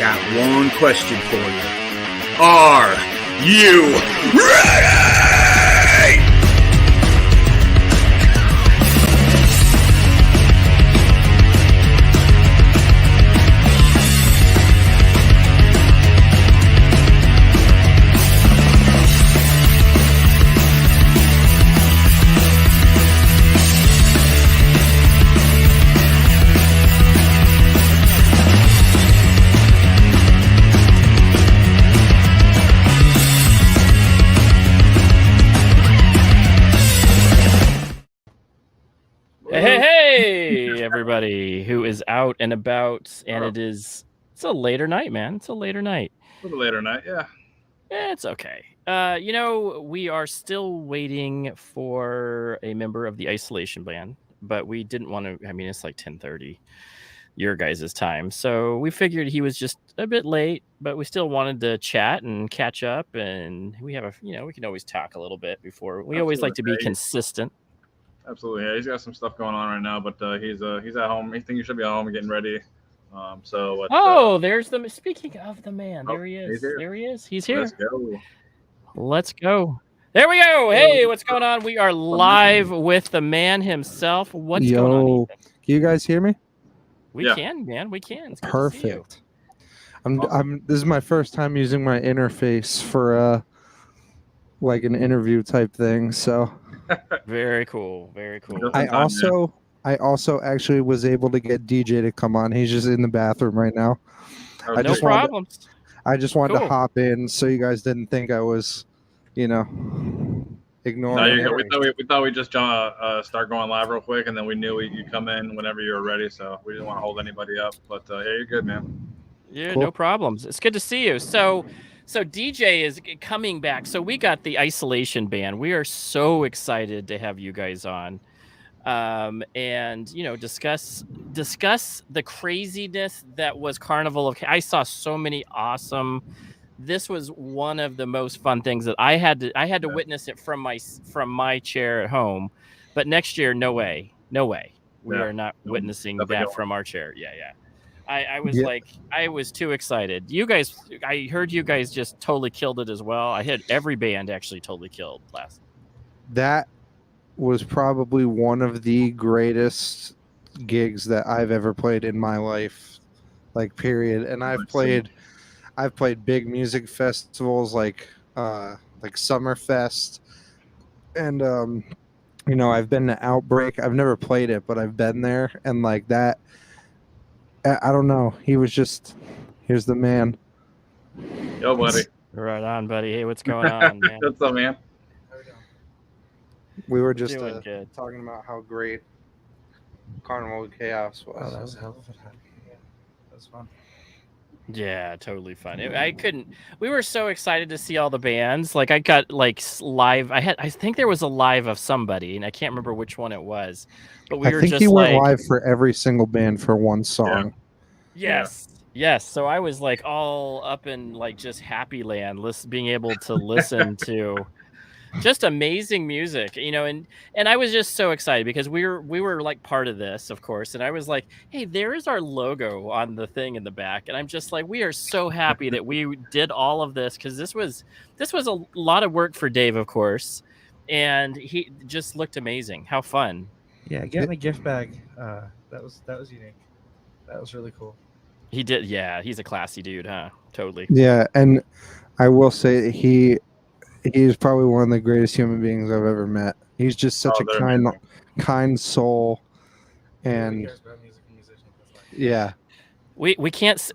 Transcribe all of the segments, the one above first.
got one question for you. Are you ready? Hey, everybody who is out and about, and it's a later night, man. It's a later night. A little later night, yeah. It's okay. We are still waiting for a member of the isolation band, but we didn't want to. I mean, it's like 10:30 your guys' time, so we figured he was just a bit late, but we still wanted to chat and catch up, and we have we can always talk a little bit before. We always like to be consistent. Absolutely, yeah. He's got some stuff going on right now, but he's at home. I think he should be at home getting ready. There's the. Speaking of the man, there he is. There he is. He's here. Let's go. There we go. Hey, what's going on? We are live with the man himself. What's going on, Ethan? Can you guys hear me? We can, man. We can. It's perfect. This is my first time using my interface for like an interview type thing. So very cool. Very cool. I also actually was able to get DJ to come on. He's just in the bathroom right now. No problems. I just wanted to hop in so you guys didn't think I was, ignoring. No, we thought we'd just start going live real quick, and then we knew you'd come in whenever you were ready, so we didn't want to hold anybody up. But yeah, you're good, man. Yeah, cool. No problems. It's good to see you. So DJ is coming back. So we got the isolation band. We are so excited to have you guys on, and discuss the craziness that was Carnival of Chaos. I saw so many awesome. This was one of the most fun things that I had to witness it from my chair at home. But next year, no way, we are not witnessing that from our chair. Yeah. I was too excited. You guys, I heard you guys just totally killed it as well. I had every band actually totally killed last. That was probably one of the greatest gigs that I've ever played in my life, like period. And I've played big music festivals like Summerfest, and I've been to Outbreak. I've never played it, but I've been there, and like that. I don't know. Here's the man. Yo, buddy. Right on, buddy. Hey, what's going on, man? What's up, man? We were just talking about how great Carnival of Chaos was. Oh, that was a hell of a time. Yeah, that was fun. Yeah, totally fun. We were so excited to see all the bands. Like I got live. I think there was a live of somebody, and I can't remember which one it was. But I think he went live for every single band for one song. Yeah. Yes. So I was like all up in like just happy land, being able to listen to just amazing music, and I was just so excited because we were like part of this, of course, and I was like, hey, there is our logo on the thing in the back, and I'm just like, we are so happy that we did all of this because this was a lot of work for Dave, of course, and he just looked amazing. How fun! Yeah, getting a gift bag, that was unique. That was really cool. He did, yeah. He's a classy dude, huh? Totally. Yeah, and I will say he's probably one of the greatest human beings I've ever met. He's just such a kind soul, and yeah. We can't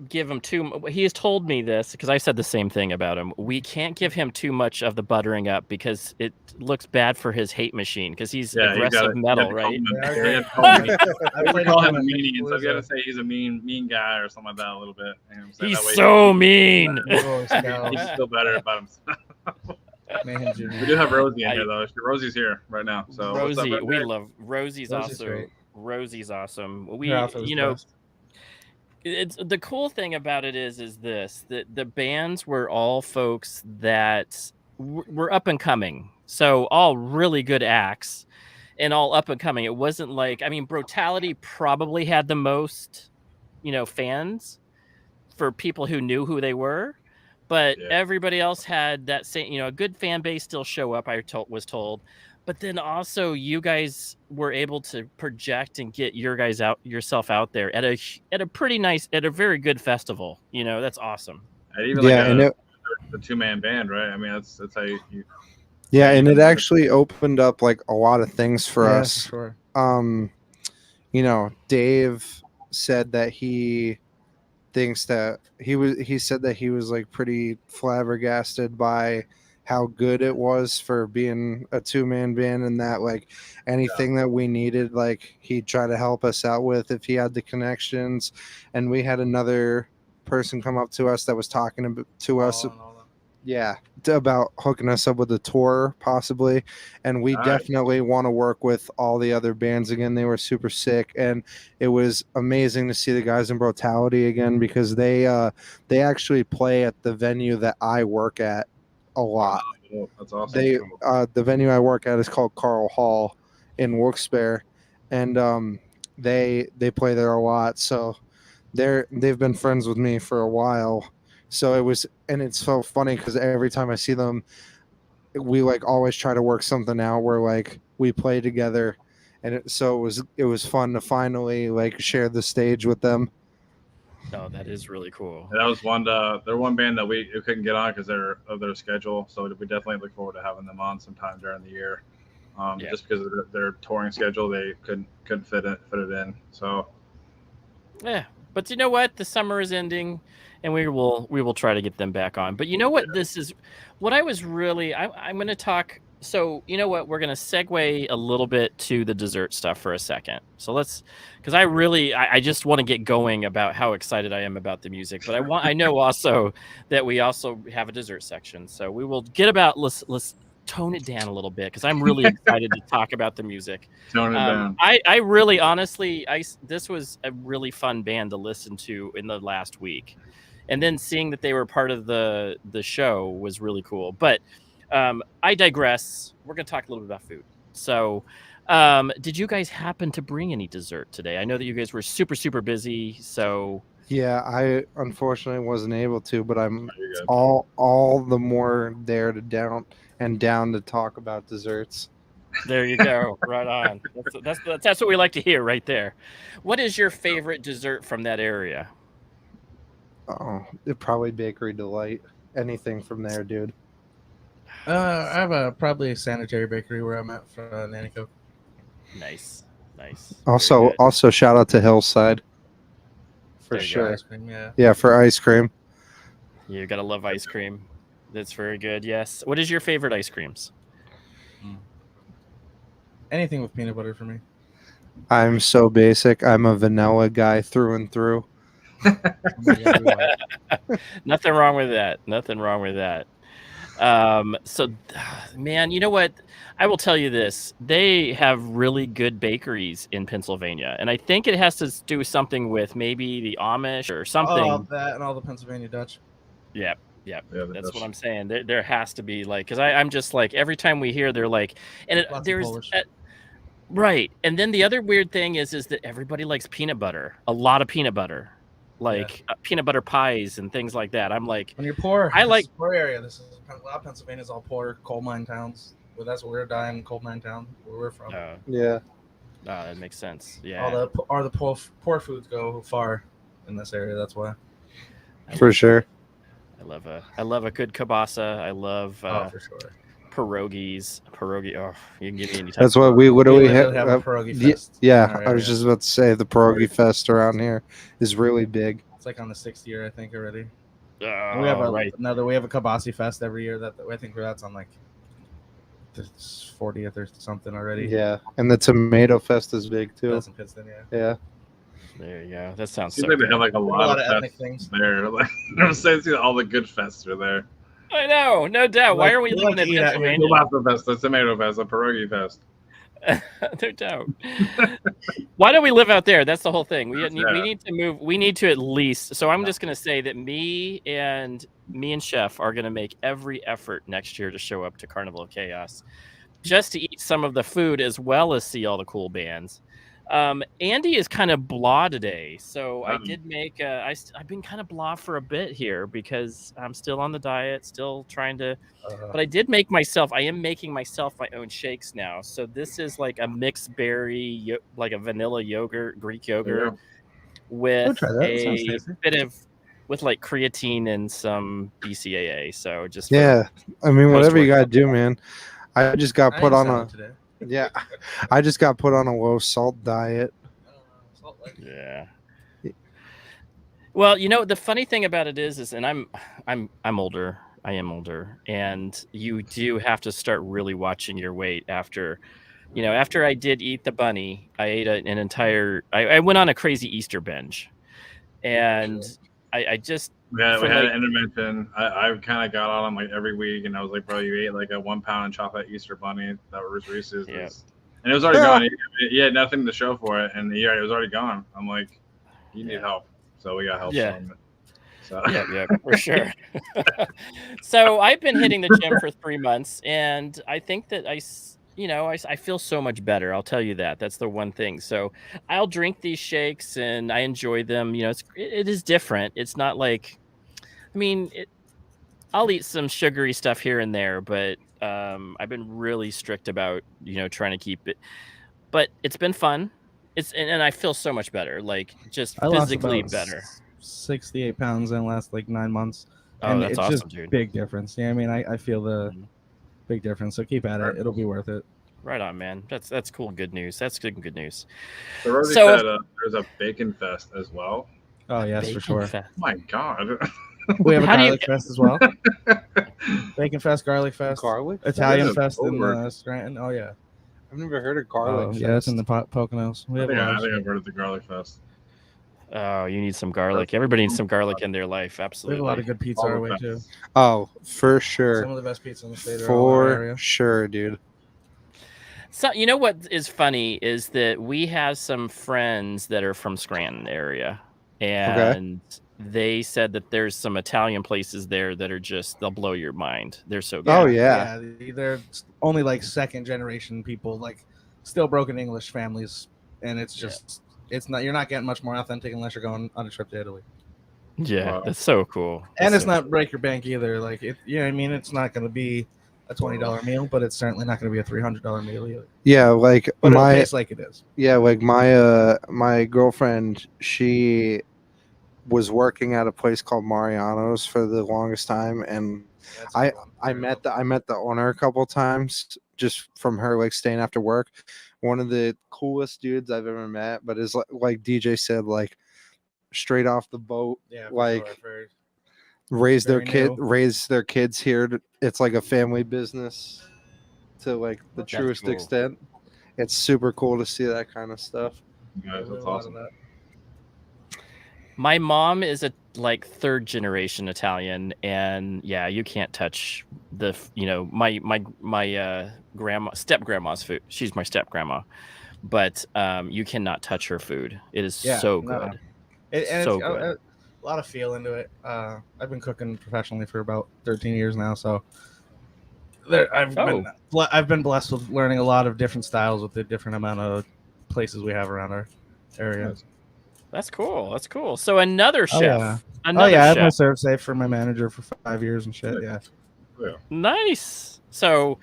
give him too. He has told me this because I said the same thing about him. We can't give him too much of the buttering up because it looks bad for his hate machine because he's aggressive metal, right? I call him a meanie, so I gotta say he's a mean guy or something like that a little bit. He's so mean. He should feel better about himself. We do have Rosie in here though. Rosie's here right now. So Rosie, we love Rosie's awesome. Great. Rosie's awesome. It's the cool thing about it is this, that the bands were all folks that were up and coming. So all really good acts and all up and coming. It wasn't like, Brutality probably had the most, fans for people who knew who they were, but Yeah. everybody else had that same, a good fan base still show up. Was told, but then also you guys were able to project and get yourself out there at a pretty nice, at a very good festival. That's awesome. And even Yeah, like and the 2-man band, right? I mean, that's how you. yeah, and you it can- actually opened up like a lot of things for Yeah, us. for sure. Dave said that he thinks that he said that he was like pretty flabbergasted by how good it was for being a 2-man band, and that like anything that we needed, like he'd try to help us out with if he had the connections. And we had another person come up to us that was talking to us, And all that. yeah, about hooking us up with a tour possibly. And we Nice. definitely want to work with all the other bands again. They were super sick, and it was amazing to see the guys in Brutality again, because they actually play at the venue that I work at a lot. Oh, that's awesome. They the venue I work at is called Carl Hall in Wilkes-Barre, and they play there a lot. So they've been friends with me for a while. So it's so funny because every time I see them, we like always try to work something out where like we play together, and it was fun to finally like share the stage with them. Oh, that is really cool. That was they're one band that we couldn't get on because of their schedule. So we definitely look forward to having them on sometime during the year. Just because of their touring schedule, they couldn't fit it in. So Yeah, but you know what? The summer is ending, and we will try to get them back on. But you know what? This is what I was really. I'm going to talk. So you know what? We're going to segue a little bit to the dessert stuff for a second. So because I just want to get going about how excited I am about the music. But I know also that we also have a dessert section. So we will get about let's tone it down a little bit, because I'm really excited to talk about the music. tone it down. I really honestly, this was a really fun band to listen to in the last week, and then seeing that they were part of the show was really cool. But I digress. We're going to talk a little bit about food. So did you guys happen to bring any dessert today? I know that you guys were super, super busy. So Yeah, I unfortunately wasn't able to, but I'm You're good. all the more there to down to talk about desserts. there you go. Right on. That's what we like to hear right there. What is your favorite dessert from that area? Oh, probably Bakery Delight. Anything from there, dude. I have probably a sanitary bakery where I'm at for Nanticoke. Nice. Very Also good. shout out to Hillside for There you go. sure. Ice cream, yeah. Yeah, for ice cream. You gotta love ice cream. That's very good. Yes. What is your favorite ice creams? Anything with peanut butter for me. I'm so basic. I'm a vanilla guy through and through. Nothing wrong with that. So, man, you know what? I will tell you this. They have really good bakeries in Pennsylvania. And I think it has to do something with maybe the Amish or something. All that and all the Pennsylvania Dutch. Yep. Yeah, That's what I'm saying. There has to be like, because I'm just like, every time we hear, they're like, and there's right. And then the other weird thing is that everybody likes peanut butter, a lot of peanut butter, like peanut butter pies and things like that. I'm like, when you're poor, I like poor area. This is a lot of Pennsylvania is all poor coal mine towns. Well, that's what we're dying, coal mine town where we're from. Yeah. That makes sense. Yeah. All the poor foods go far in this area. That's why. For sure. I love a good kielbasa. I love For sure. pierogies. Oh, you can give me any type. That's what we have a pierogi fest. Yeah, I was just about to say the pierogi fest around here is really big. It's like on the 6th year, I think, already. We We have a kielbasa fest every year. That I think that's on like the 40th or something already. Yeah, and the tomato fest is big too. That's in Pittston, Yeah. There you go. That sounds Seems so like they good. have like a lot of ethnic fests things there. Like, I'm saying all the good fests are there. I know, no doubt. Why are we living in Pennsylvania? Kielbasa fest, the tomato fest, the pierogi fest. No doubt. Why don't we live out there? That's the whole thing. We need to move. We need to at least. So I'm just going to say that me and Chef are going to make every effort next year to show up to Carnival of Chaos, just to eat some of the food as well as see all the cool bands. Andy is kind of blah today, so I Um, did make. I've been kind of blah for a bit here because I'm still on the diet, still trying to. But I did make myself. I am making myself my own shakes now. So this is like a mixed berry, like a vanilla yogurt, Greek there you yogurt go. with try that. That sounds a tasty. bit of with like creatine and some BCAA. So just for Yeah, I mean, whatever you gotta post-workout. do, man. I just got I put ate on salad a today. yeah, I just got put on a low salt diet. Salt lick. Yeah. Well, the funny thing about it is, and I'm older. I am older, and you do have to start really watching your weight after. After I did eat the bunny, I ate an entire. I went on a crazy Easter binge, and I just Yeah, we for had like an intervention. I kind of got on him like every week, and I was like, "Bro, you ate like a 1 pound chocolate Easter bunny that was Reese's, Yeah. and it was already gone. He had nothing to show for it, and it was already gone. I'm like, you need help, so we got help Yeah. from it. So yeah, for sure. So I've been hitting the gym for 3 months, and I think that I feel so much better. I'll tell you that. That's the one thing. So I'll drink these shakes, and I enjoy them. It is different. It's not like, I mean, I'll eat some sugary stuff here and there, but I've been really strict about trying to keep it. But it's been fun. And I feel so much better, like just I lost physically about better. 68 pounds in the last like 9 months. Oh, And that's it's awesome, just dude. big difference. Yeah, I mean, I feel the big difference. So keep at it. It'll be worth it. Right on, man. That's cool. Good news. That's good news. the Rosie So- said there's a bacon fest as well. Oh, yes, for sure. Fest. Oh my God. We have a How do you- garlic fest as well. Bacon fest, garlic fest, Garlic? Italian Yeah, fest in over. Scranton. Oh, yeah. I've never heard of garlic. Oh, yeah, it's in the Poconos. We I have a think, lot I of think shit. I've heard of the garlic fest. Oh, you need some garlic. Everybody needs some garlic in their life. We have Absolutely. a lot of good pizza our way, too. Oh, for sure. Some of the best pizza in the state are all in our For area. sure, dude. So you know what is funny is that we have some friends that are from Scranton area, and they said that there's some Italian places there that are they'll blow your mind. They're so good. Oh, yeah. They're only like second generation people, like still broken English families, and it's just you're not getting much more authentic unless you're going on a trip to Italy. Yeah, Wow. that's so cool. And That's it's not break your bank either. Like I mean, it's not going to be a $20 meal, but it's certainly not going to be a $300 meal either. Yeah, like But it'll taste like it is. Yeah, like my girlfriend, she was working at a place called Mariano's for the longest time, and I met the owner a couple times just from her like staying after work. One of the coolest dudes I've ever met, but is like DJ said, like straight off the boat, Yeah, for like sure. raise their very new. raise their kids here. It's like a family business to like the That's truest cool. extent. It's super cool to see that kind of stuff. Guys, that's awesome. My mom is a like third generation Italian, and yeah, you can't touch my grandma step grandma's food. She's my step grandma, but you cannot touch her food. It is so good. And So it's good. a lot of feel into it. I've been cooking professionally for about 13 years now, so I've been blessed with learning a lot of different styles with the different amount of places we have around our area. That's cool. That's cool. So another chef. yeah. Another I had my chef. serve safe for my manager for 5 years and shit. Yeah. Nice. So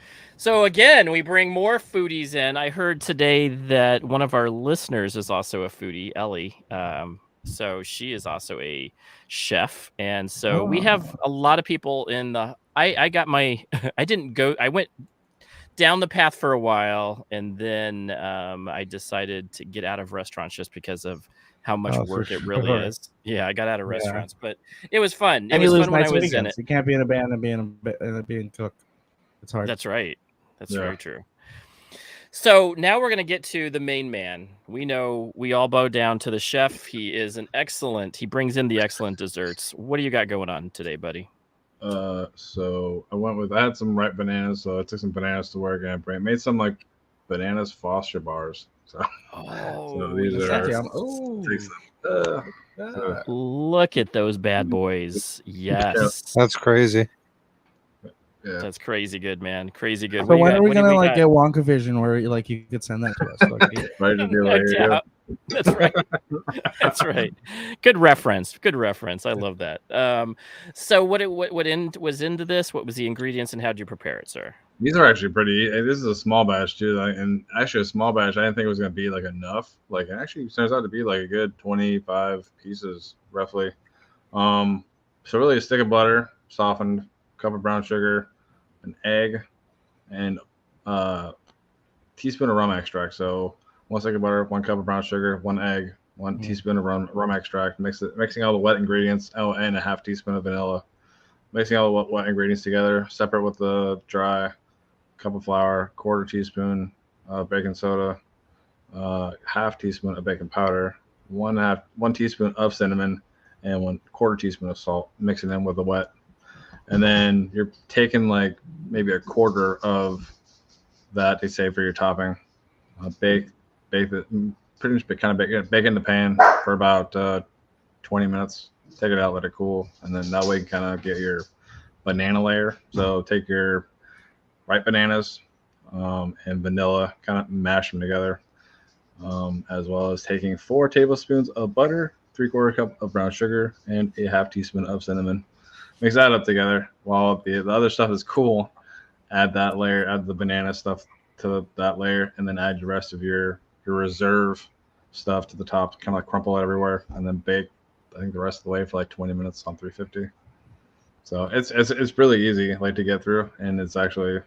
again, we bring more foodies in. I heard today that one of our listeners is also a foodie, Ellie. So she is also a chef, and so we have a lot of people in the. I got my. I didn't go. I went down the path for a while, and then I decided to get out of restaurants just because of how much work it really is. Yeah, I got out of restaurants, but it was fun. And it you was lose fun when I nights was and in weekends. it. You can't be in a band and being cook. It's hard. That's right. That's Yeah. very true. So now we're going to get to the main man. We know we all bow down to the chef. He is he brings in the excellent desserts. What do you got going on today, buddy? So I had some ripe bananas, so I took some bananas to work and I made some like bananas Foster bars. So, so these are. Look at those bad boys. Yes. That's crazy. Yeah. That's crazy good, man. Crazy good. So when are we what do gonna we like got? get Wonka Vision where like you could send that to us? So I could eat it? Right, just be No like, here you go. doubt. That's right. That's right. Good reference. Good reference. I love that. So what was into this? What was the ingredients and how did you prepare it, sir? These are actually pretty. This is a small batch too, and actually a small batch. I didn't think it was gonna be like enough. Like it actually turns out to be like a good 25 pieces roughly. So really a stick of butter, softened, cup of brown sugar, an egg, and teaspoon of rum extract. So 1 stick of butter, 1 cup of brown sugar, 1 egg, 1 teaspoon of rum extract. Mixing all the wet ingredients. Oh, and a half teaspoon of vanilla. Mixing all the wet ingredients together, separate with the dry. Cup of flour, 1/4 teaspoon of baking soda, half teaspoon of baking powder, 1 teaspoon of cinnamon, and 1/4 teaspoon of salt. Mixing them with the wet, and then you're taking like maybe a quarter of that they say for your topping. Bake it, pretty much kind of bake in the pan for about 20 minutes. Take it out, let it cool, and then that way you kind of get your banana layer. So take your ripe bananas and vanilla, kind of mash them together, as well as taking 4 tablespoons of butter, 3/4 cup of brown sugar, and a half teaspoon of cinnamon. Mix that up together while the other stuff is cool. Add that layer, add the banana stuff to that layer, and then add the rest of your reserve stuff to the top, kind of like crumple it everywhere, and then bake, I think, the rest of the way for like 20 minutes on 350. So it's really easy like to get through, and it's actually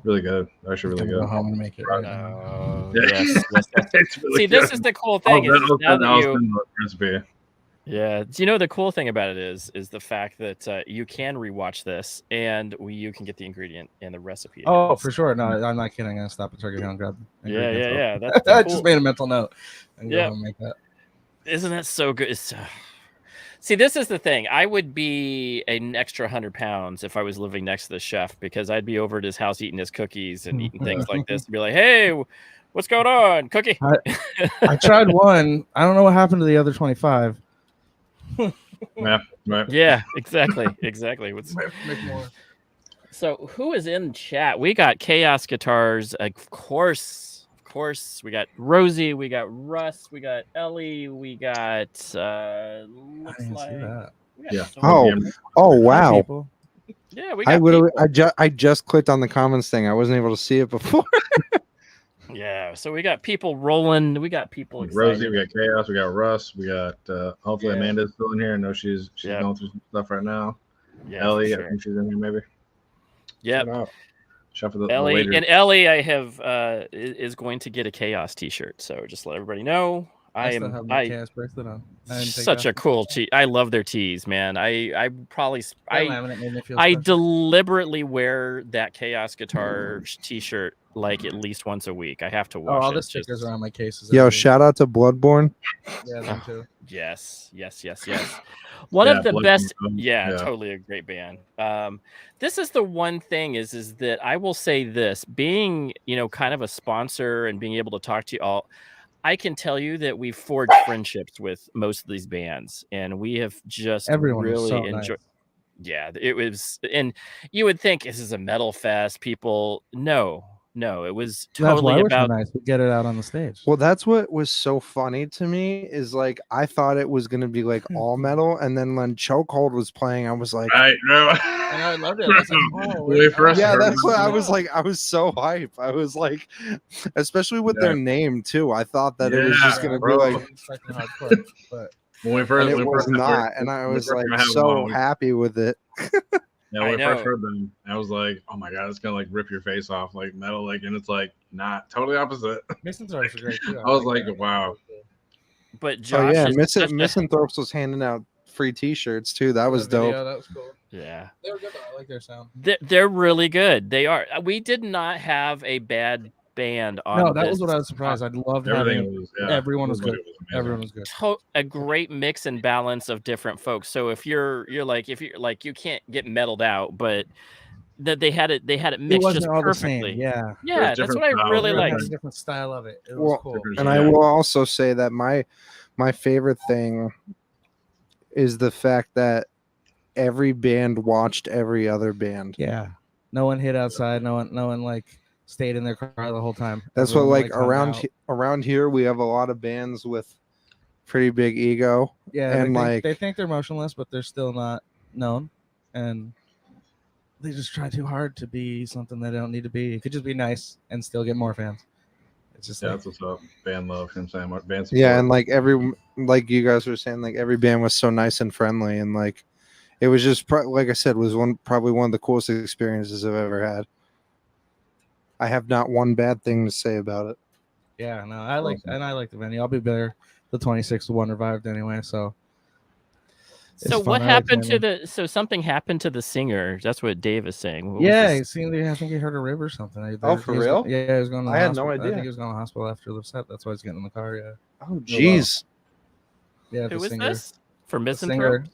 really good. Actually, really good. Go home and make it right now. Oh, Yeah. yes. It's really See, good. this is the cool thing. Is now that I'll you, send the recipe. yeah, do you know the cool thing about it is the fact that you can rewatch this and you can get the ingredient and the recipe. Oh, again. for sure. No, I'm not kidding. I'm gonna stop at Turkey Hill and grab the Yeah, ingredients yeah, real yeah. quick. That's the I cool. just made a mental note and go Yeah. home and make that. Isn't that so good? See, this is the thing. I would be an extra 100 pounds if I was living next to the chef, because I'd be over at his house eating his cookies and eating things like this and be like, hey, what's going on? Cookie. I tried one. I don't know what happened to the other 25. Yeah, right. Yeah, exactly. Exactly. Make more. So who is in chat? We got Chaos Guitars, of course. We got Rosie, we got Russ, we got Ellie, we got looks I like didn't see that. we got Yeah. so many Oh people. wow! People. Yeah, we I got literally, people. I just clicked on the comments thing. I wasn't able to see it before. Yeah, so we got people rolling. We got people excited. Rosie, we got Chaos, we got Russ, we got hopefully Yeah. Amanda's still in here. I know she's Yep. going through some stuff right now. Yeah, Ellie, for sure. I think she's in here maybe. Yep. Shout out. Chef of the Ellie waiter. and Ellie, I have is going to get a Chaos T-shirt. So just let everybody know. I still have my chaos bracelet on. I didn't take Such that. a cool tee. I love their tees, man. I probably That I laminate made me feel I special. deliberately wear that Chaos Guitar T-shirt like at least once a week. I have to Oh, wash all it. the It's stickers just- are on my cases. Yo, every week. shout out to Bloodborne. Yeah, them too. Yes. One Yeah, of the Blood best. Moon, Yeah, yeah. totally a great band. This is the one thing is that I will say this, being, kind of a sponsor and being able to talk to you all, I can tell you that we've forged friendships with most of these bands, and we have just Everyone was really so enjoyed. nice. Yeah, it was, and you would think this is a metal fest. People, no, it was That's why totally we're so about. nice. We get it out on the stage. Well, that's what was so funny to me is like I thought it was gonna be like all metal, and then when Chokehold was playing, I was like, Right, no. And I loved it. I was like, oh, When we first yeah, heard that's what I about was like. I was so hype. I was like, especially with their name too. I thought that it was just Yeah, gonna bro. be like, expecting hardcore, but when we first, and it when we was first not. heard- And I when we was first like had them so on, happy with it. Yeah, when I we first know. heard them, I was like, "Oh my god, it's gonna like rip your face off like metal," like, and it's like not totally opposite. Misanthropes are great too. I was like, "Wow." But Oh Josh yeah, is such a- Misanthropes was handing out free T-shirts too. That was dope. That was cool. yeah. They were good though. I like their sound. They're really good. They are. We did not have a bad band on. No, that this. was what I was surprised. I loved having Everything was, yeah, everyone was good. amazing. Everyone was good. A great mix and balance of different folks. So if you're like you can't get metaled out, but that they had it It mixed wasn't just all the perfectly. same. Yeah. Yeah, There's that's different what I styles, really Everyone like. had a different style of it. It was Well, cool. And I Yeah. will also say that my favorite thing is the fact that every band watched every other band. Yeah. No one hid outside. No one like stayed in their car the whole time. That's Everyone, what like hung out. around here we have a lot of bands with pretty big ego. Yeah, and they think they're motionless, but they're still not known, and they just try too hard to be something they don't need to be. It could just be nice and still get more fans. It's just that's what's up. Band love. You know what I'm saying? Band support. Yeah, and like you guys were saying, like every band was so nice and friendly, and like it was just like I said, was probably one of the coolest experiences I've ever had. I have not one bad thing to say about it. Yeah, no, I like the venue. I'll be there the 26th to One Revived anyway, so. So what happened to the? So something happened to the singer. That's what Dave is saying. Yeah, I think he heard a rib or something. For real? Yeah, he was going to the I had hospital. no idea. I think he was going to the hospital after the set. That's why he's getting in the car. Yeah. Oh, jeez. Yeah. Who is singer. this? For Misanthrope?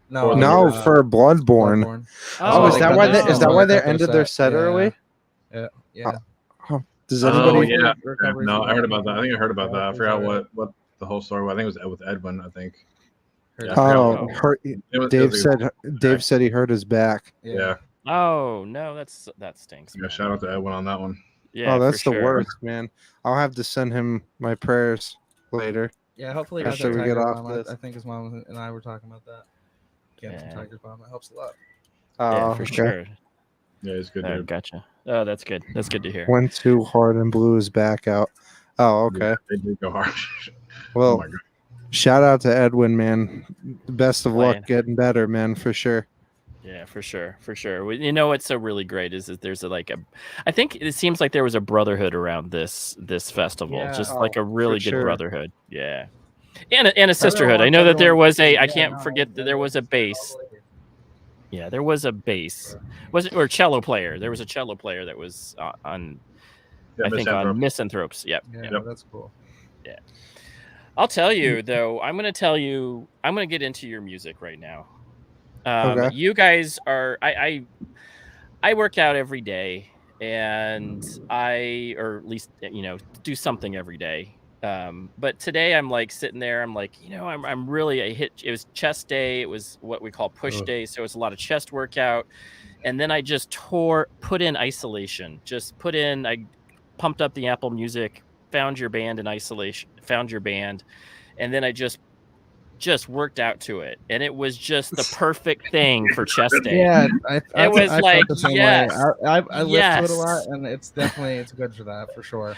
No, for Bloodborne. Oh, is that why they is that why they ended their set early? Yeah. Does anybody? Oh, yeah. No, I heard about that. I think I heard about that. I forgot what the whole story was. I think it was with Edwin. I think. Yeah, Dave said he hurt his back. Yeah. Oh no, that stinks. Yeah, shout out to Edwin on that one. Yeah. Oh, that's the worst, man. I'll have to send him my prayers later. Yeah, hopefully after we get off this. I think his mom and I were talking about that. Getting some Tiger's Bomb. It helps a lot. Yeah, for sure. Yeah, he's good. Dude. Gotcha. Oh, that's good. That's good to hear. Went too hard and blew his back out. Oh, okay. Yeah, they did go hard. Well, shout out to Edwin, man. Best of luck getting better, man, for sure. Yeah, for sure. You know what's so really great is that there's I think it seems like there was a brotherhood around this festival, just like a really good brotherhood. Yeah, and a sisterhood. I know that there was I can't forget that there was a bass. Yeah, there was a bass. Was it or cello player? There was a cello player that was on. I think on Misanthropes. Yep. Yeah, that's cool. Yeah. I'll tell you though. I'm going to get into your music right now. Okay. You guys are. I work out every day, and or at least do something every day. But today I'm like sitting there. I'm like, I'm really. It was chest day. It was what we call push day. So it's a lot of chest workout, and then I just put in isolation. I pumped up the Apple Music, found your band in isolation, and then I just worked out to it, and it was just the perfect thing for chest day. Yeah, it was like yes, I lift to it a lot, and it's good for that for sure.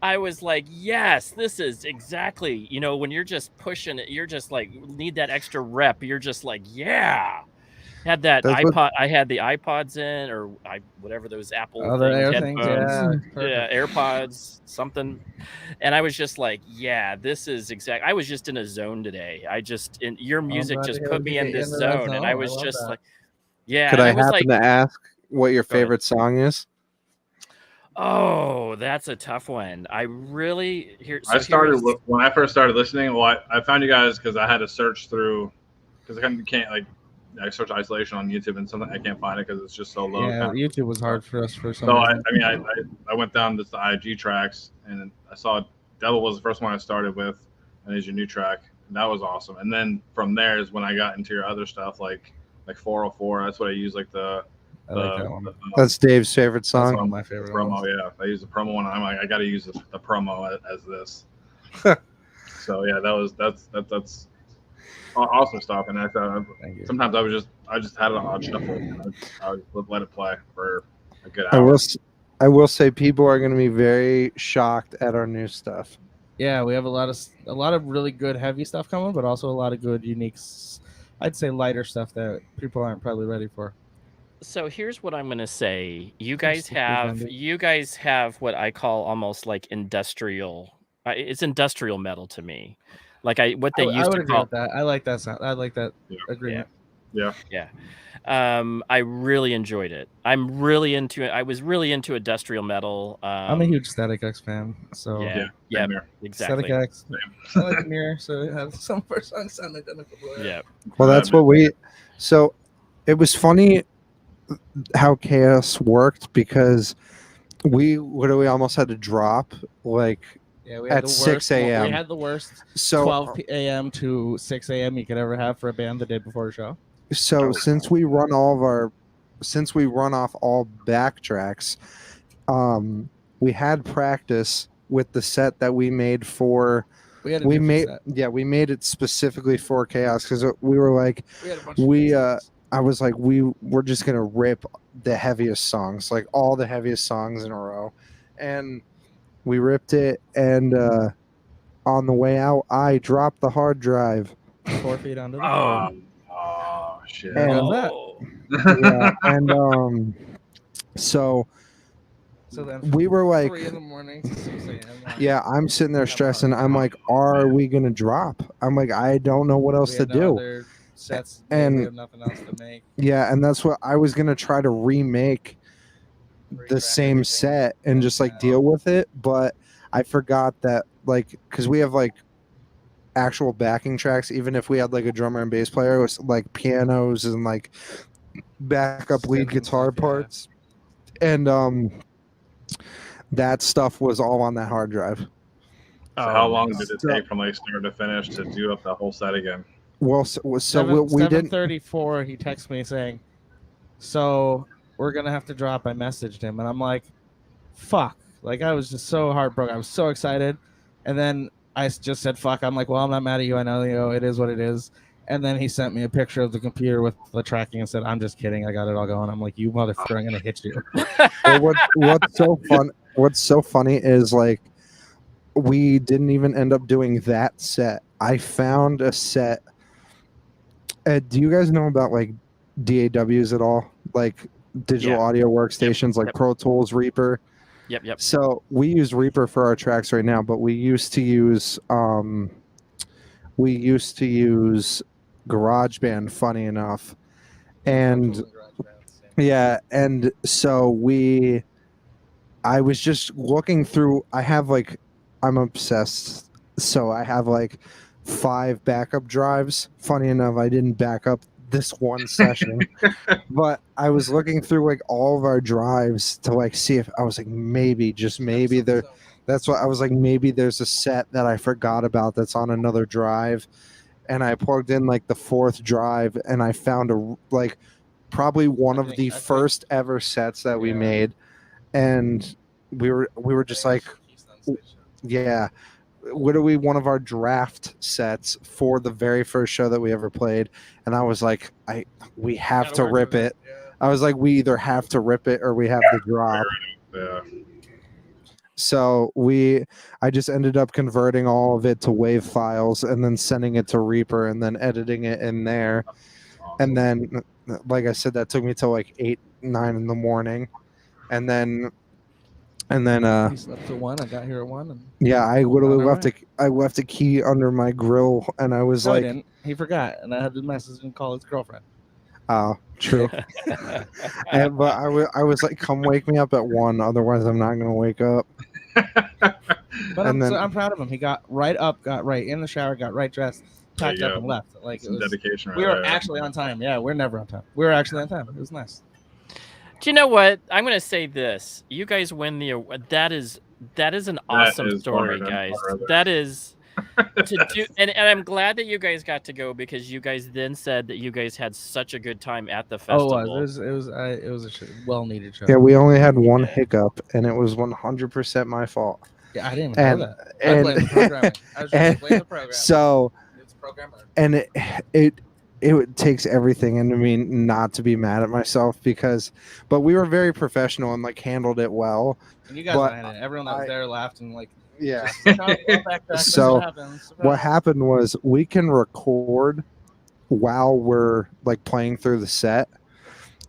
I was like, yes, this is exactly when you're just pushing it, you're just like need that extra rep. You're just like, yeah. Had that iPod. I had the iPods in, or whatever those Apple things, yeah, AirPods, something. And I was just like, yeah, this is exact. I was just in a zone today. Your music just put me in this zone, and I was just like, yeah. Could I happen to ask what your favorite song is? Oh, that's a tough one. I really when I first started listening. Well, I found you guys because I had to search through because I can't like. I searched isolation on YouTube and something I can't find it because it's just so low. Yeah, YouTube was hard for us for some. So I went down to the IG tracks and I saw Devil was the first one I started with, and is your new track. And that was awesome. And then from there is when I got into your other stuff like 404. That's what I use like I like that one. That's Dave's favorite song. That's one of my favorite promo. ones. Yeah, I use the promo one. I'm like I got to use the promo as this. So yeah, that's. Awesome stuff, and sometimes I just had it on shuffle. I would let it play for a good hour. I will say people are going to be very shocked at our new stuff. Yeah, we have a lot of really good heavy stuff coming, but also a lot of good unique, I'd say lighter stuff that people aren't probably ready for. So here's what I'm going to say. You guys have what I call almost like industrial. It's industrial metal to me. Like what they used to call that. I like that sound. I like that agreement. Yeah. I really enjoyed it. I'm really into it. I was really into industrial metal. I'm a huge Static X fan. So yeah, exactly. Static X. I like Mirror, so it has some of our songs sound identical. Yeah. Well, that's what we. So it was funny how Chaos worked because we literally almost had to drop like. Yeah, we had at 6 a.m. We had the worst 12 a.m. to 6 a.m. you could ever have for a band the day before a show. So since we run all of our since we run off all backtracks, we had practice with the set that we made for. We made it specifically for Chaos because we were like, I was like, we're just gonna rip the heaviest songs, like all the heaviest songs in a row, and we ripped it. And on the way out, I dropped the hard drive 4 feet under the Oh. floor. Oh shit! There goes that. Yeah, and so then we were like, 3 in the morning to 6 a.m. yeah, I'm sitting there stressing. I'm like, are we gonna drop? I'm like, I don't know what else to do. Other sets, and we have nothing else to make. Yeah, and that's what I was gonna try to remake the same set and just like deal with it, but I forgot that, like, because we have like actual backing tracks. Even if we had like a drummer and bass player, it was like pianos and like backup lead guitar parts, and that stuff was all on that hard drive. So how long did it take from like start to finish to do up the whole set again? Well, we didn't. 7:34. He texted me saying, "So we're gonna have to drop." I messaged him, and I'm like, "Fuck!" Like I was just so heartbroken. I was so excited, and then I just said, "Fuck!" I'm like, "Well, I'm not mad at you. I know, it is what it is." And then he sent me a picture of the computer with the tracking and said, "I'm just kidding. I got it all going." I'm like, "You motherfucker! I'm gonna hit you." Well, what's so funny is like we didn't even end up doing that set. I found a set. Do you guys know about like DAWs at all? Like digital audio workstations, like Pro Tools, Reaper. Yep. So we use Reaper for our tracks right now, but we used to use GarageBand, funny enough. And yeah, and so I was just looking through. I'm obsessed. So I have like 5 backup drives. Funny enough, I didn't back up this one session, but I was looking through like all of our drives to like see if I was like maybe that's what I was like, maybe there's a set that I forgot about that's on another drive. And I plugged in like the 4th drive and I found probably one of the first ever sets that we made. And we were just like, yeah, literally one of our draft sets for the very first show that we ever played. And I was like, we have to rip it. I was like, we either have to rip it or we have to drop. Yeah. So I just ended up converting all of it to WAV files and then sending it to Reaper and then editing it in there. And then, like I said, that took me till like 8, 9 in the morning. And then he slept at 1. I got here at 1. And yeah, I literally left a key under my grill, and I was like, I didn't. He forgot, and I had to message and call his girlfriend. Oh, true. But I was like, come wake me up at 1, otherwise I'm not gonna wake up. But I'm proud of him. He got right up, got right in the shower, got right dressed, packed up, and left. Like it was dedication. We were actually on time. Yeah, we're never on time. We were actually on time. It was nice. Do you know what? I'm going to say this. You guys win the award. That is an awesome story, guys. That is to do, and I'm glad that you guys got to go because you guys then said that you guys had such a good time at the festival. Oh, it was a well-needed show. Yeah, we only had one hiccup, and it was 100% my fault. Yeah, I didn't even know that. I blamed the programming. I was just blaming the programming. So, it's programmer. And it takes everything into me not to be mad at myself but we were very professional and like handled it well. And you guys had it. Everyone that was there laughed and like, yeah. So what happened was we can record while we're like playing through the set,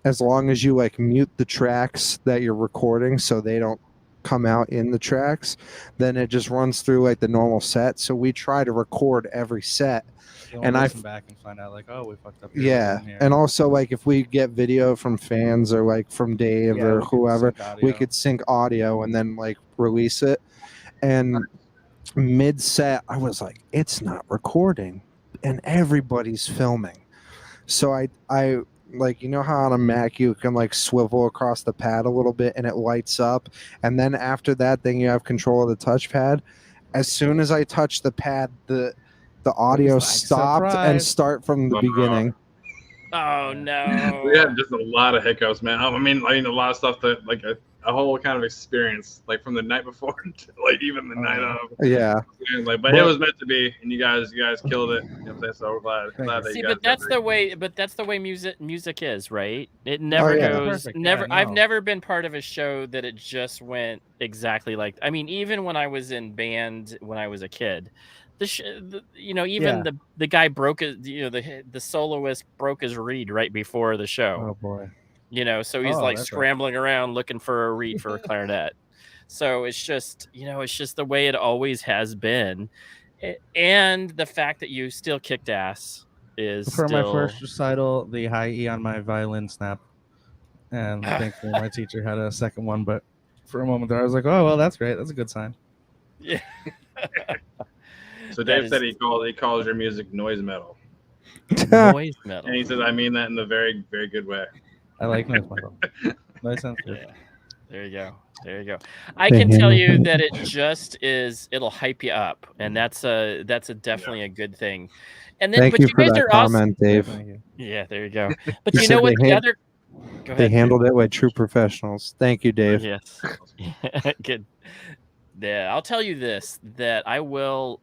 as long as you like mute the tracks that you're recording so they don't come out in the tracks, then it just runs through like the normal set. So we try to record every set. And I back and find out like, oh, we fucked up. Yeah, and also like if we get video from fans or like from Dave or whoever, we could sync audio and then like release it. And mid set, I was like, it's not recording, and everybody's filming. So I like, you know how on a Mac you can like swivel across the pad a little bit and it lights up, and then after that, then you have control of the touchpad. As soon as I touch the pad, the audio stopped and start from the beginning. Oh no. We had just a lot of hiccups, man. I mean, a lot of stuff that like a whole kind of experience, like from the night before to like even the night of. Yeah. Like, but it was meant to be, and you guys killed it. You know what I'm saying? So we're glad that See, you guys. but that's the way music is, right? It never goes. Perfect. Never. Yeah, I've no. never been part of a show that it just went exactly like. I mean, even when I was in band when I was a kid, the guy broke his, the soloist broke his reed right before the show. Oh boy. So he's like scrambling around looking for a reed for a clarinet. So it's just the way it always has been. And the fact that you still kicked ass is For still... my first recital, the high E on my violin snapped, and thankfully my teacher had a second one. But for a moment there, I was like, "Oh well, that's great. That's a good sign." Yeah. So Dave said he calls your music noise metal. Noise metal. And he says, I mean that in a very, very good way. I like noise metal. Noise sounds good. Yeah. There you go. I can tell you that it just is. It'll hype you up, and that's definitely a good thing. And then, Thank you for that comment, Dave. Yeah, there you go. But you know what? The other. Go ahead. They handled it like true professionals. Thank you, Dave. Yes. Good. Yeah, I'll tell you this: that I will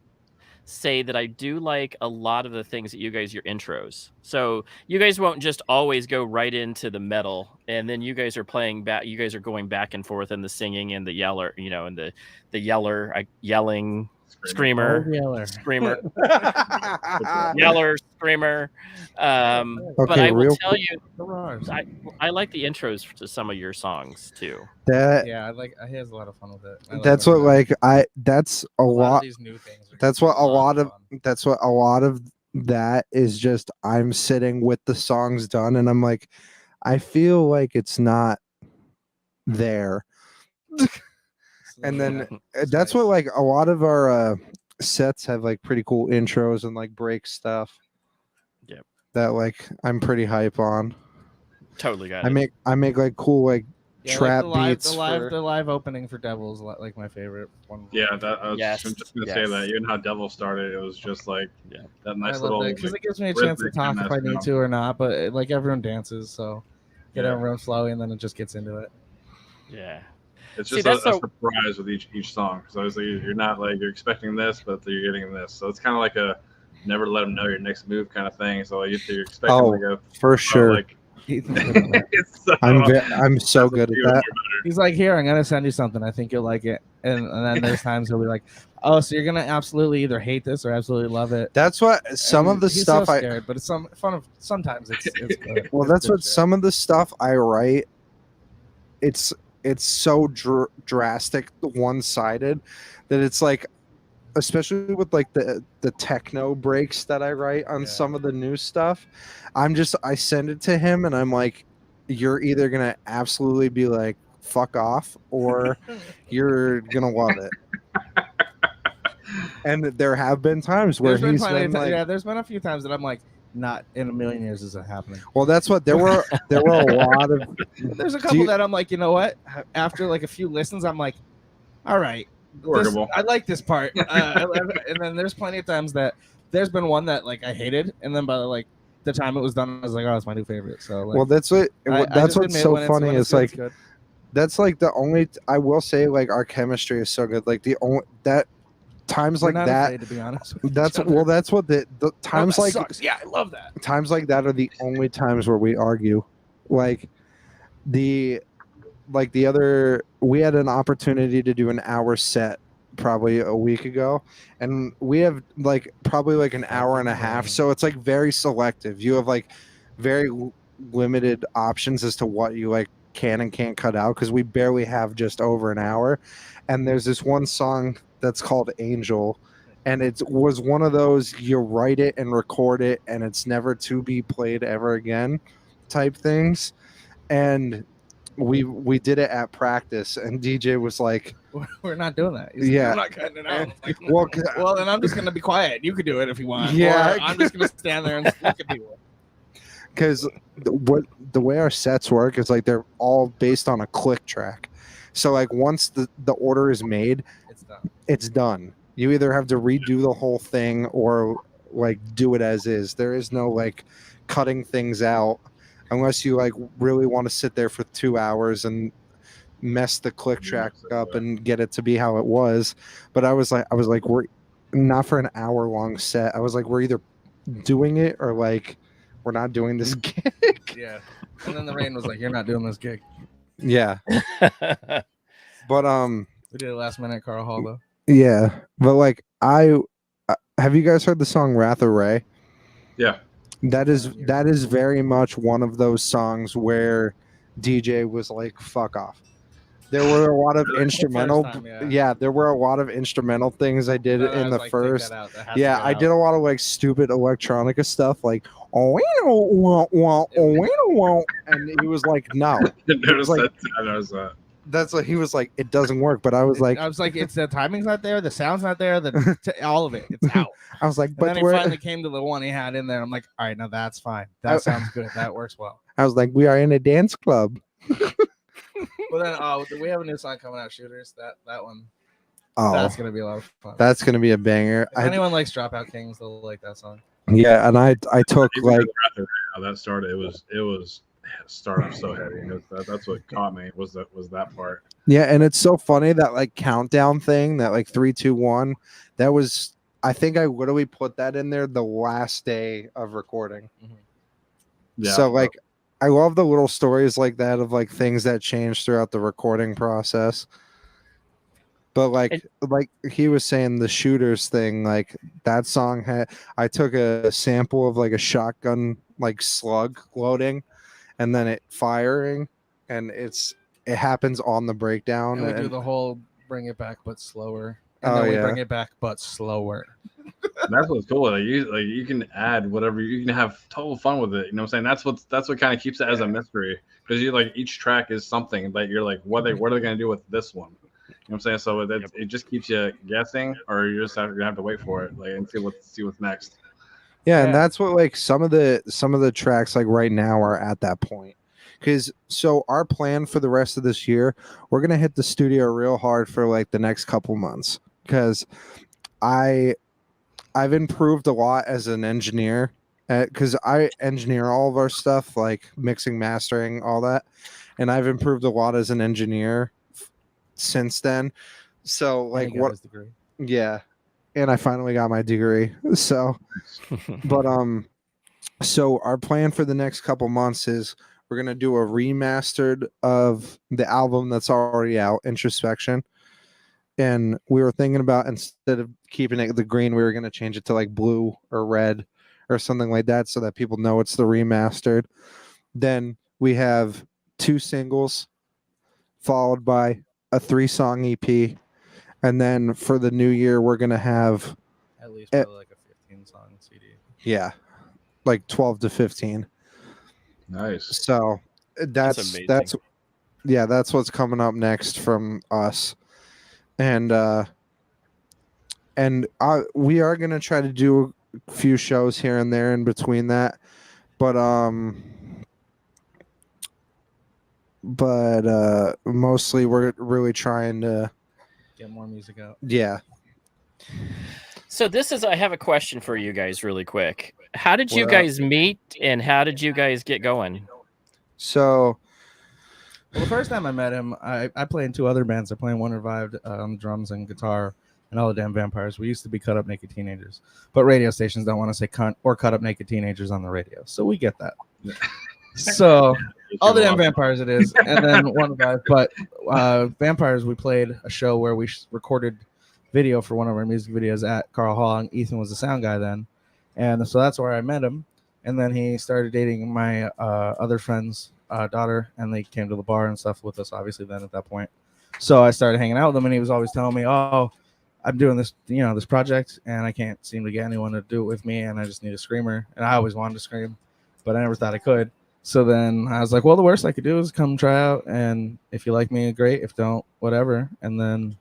say that I do like a lot of the things that your intros. So you guys won't just always go right into the metal, and then you guys are playing back. You guys are going back and forth in the singing and the yeller, and the yelling, screamer, screamer, yeller, screamer. But I will tell you, I like the intros to some of your songs too. He has a lot of fun with it. That's what that's a lot. These new things. That's what a lot of that is. Just I'm sitting with the songs done, and I'm like, I feel like it's not there. And then that's what a lot of our sets have pretty cool intros and break stuff. Yep. That I'm pretty hype on. Totally got it. I make cool trap beats. The live opening for Devils my favorite one. Yeah, I was just gonna say that. Even how Devil started, it was just that nice little. Because it gives me a chance to talk if I need to or not. But everyone dances, so get everyone flowy, and then it just gets into it. Yeah. It's just a surprise with each song. So obviously you're not you're expecting this, but you're getting this. So it's kind of like a never let them know your next move kind of thing. So you're expecting for sure. I'm so good at that. He's like, here, I'm gonna send you something. I think you'll like it. And then there's times he'll be like, oh, so you're gonna absolutely either hate this or absolutely love it. That's what some of the stuff so scared, but it's sometimes it's good. Well, that's what some of the stuff I write. It's so drastic, one-sided, that it's especially with the techno breaks that I write on some of the new stuff. I send it to him and I'm like, you're either gonna absolutely be like, fuck off, or you're gonna love it. And there have been times where there's been a few times that I'm like, not in a million years is it happening. Well, that's what there were a lot of. There's a couple that I'm like, you know what? After a few listens, I'm like, all right, I like this part. And then there's plenty of times that there's been one that I hated, and then by the time it was done, I was like, oh, it's my new favorite. So well, that's what's so funny is that's the only. I will say our chemistry is so good. The only that. Times like that, afraid, to be honest. That's what the times sucks. Yeah, I love that. Times like that are the only times where we argue. The other, we had an opportunity to do an hour set probably a week ago, and we have probably an hour and a half. So it's very selective. You have very limited options as to what you can and can't cut out, because we barely have just over an hour. And there's this one song that's called Angel, and it was one of those you write it and record it and it's never to be played ever again type things. And we did it at practice, and DJ was like, we're not doing that. I'm not cutting it out. Well, then I'm just gonna be quiet. You could do it if you want. Yeah, or I'm just gonna stand there and look at people. Because the way our sets work is they're all based on a click track. So once the order is made, it's done. You either have to redo the whole thing, or like do it as is. There is no like cutting things out unless you like really want to sit there for 2 hours and mess the click track up and get it to be how it was. But I was like, we're not for an hour long set. I was like, we're either doing it or like we're not doing this gig. Yeah. And then the rain was like, you're not doing this gig. Yeah. But we did it last minute at Carl Hall though. Yeah. But like have you guys heard the song Wrath of Ray? Yeah. That is very much one of those songs where DJ was like, fuck off. There were a lot of instrumental there were a lot of instrumental things I did in the first. I did a lot of like stupid electronica stuff like and he was like, no. That's what he was like, it doesn't work. But I was like, it's the timing's not there, the sound's not there, all of it, it's out. I was like, and but then he finally came to the one he had in there. I'm like, all right, now that's fine. That sounds good. That works well. I was like, we are in a dance club. Well then, we have a new song coming out, Shooters. That one. Oh, that's gonna be a lot of fun. That's gonna be a banger. If anyone likes Dropout Kings, they'll like that song. Yeah, and I took like how that started. It was started so heavy. That's what caught me was that part. Yeah, and it's so funny that like countdown thing, that like 3, 2, 1. That was, I think I literally put that in there the last day of recording. Mm-hmm. Yeah. So like, I love the little stories like that of like things that change throughout the recording process. But like he was saying, the Shooters thing, like that song I took a sample of like a shotgun like slug loading, and then it firing, and it happens on the breakdown. And we do the whole bring it back but slower. And then we bring it back but slower. And that's what's cool. Like you can add whatever, you can have total fun with it. You know what I'm saying? That's what kind of keeps it as a mystery, because you like each track is something that you're like, what are they gonna do with this one? You know what I'm saying? So it just keeps you guessing, or you just have to wait for it, like, and see what's next. Yeah, and that's what like some of the tracks like right now are at that point. Because so our plan for the rest of this year, we're gonna hit the studio real hard for like the next couple months, because I've improved a lot as an engineer, because I engineer all of our stuff, like mixing, mastering, all that, and I've improved a lot as an engineer since then. So like yeah, and I finally got my degree. So but so our plan for the next couple months is we're gonna do a remastered of the album that's already out, Introspection. And we were thinking about, instead of keeping it the green, we were going to change it to like blue or red or something like that, so that people know it's the remastered. Then we have 2 singles followed by a 3-song EP. And then for the new year, we're going to have at least like a 15-song CD. Yeah, like 12 to 15. Nice. So that's what's coming up next from us. And we are going to try to do a few shows here and there in between that, but mostly we're really trying to get more music out. Yeah. So I have a question for you guys really quick. How did you guys meet, and how did you guys get going? So the first time I met him, I play in 2 other bands. I play in One Revived on drums and guitar, and All the Damn Vampires. We used to be Cut Up Naked Teenagers, but radio stations don't want to say cunt or Cut Up Naked Teenagers on the radio, so we get that. So All the Damn Vampires it is, and then One Revived. But Vampires, we played a show where we recorded video for one of our music videos at Carl Hall, and Ethan was the sound guy then, and so that's where I met him. And then he started dating my other friend's daughter, and they came to the bar and stuff with us, obviously, then at that point. So I started hanging out with him, and he was always telling me, oh, I'm doing this, this project, and I can't seem to get anyone to do it with me, and I just need a screamer. And I always wanted to scream, but I never thought I could. So then I was like, well, the worst I could do is come try out, and if you like me, great. If don't, whatever. And then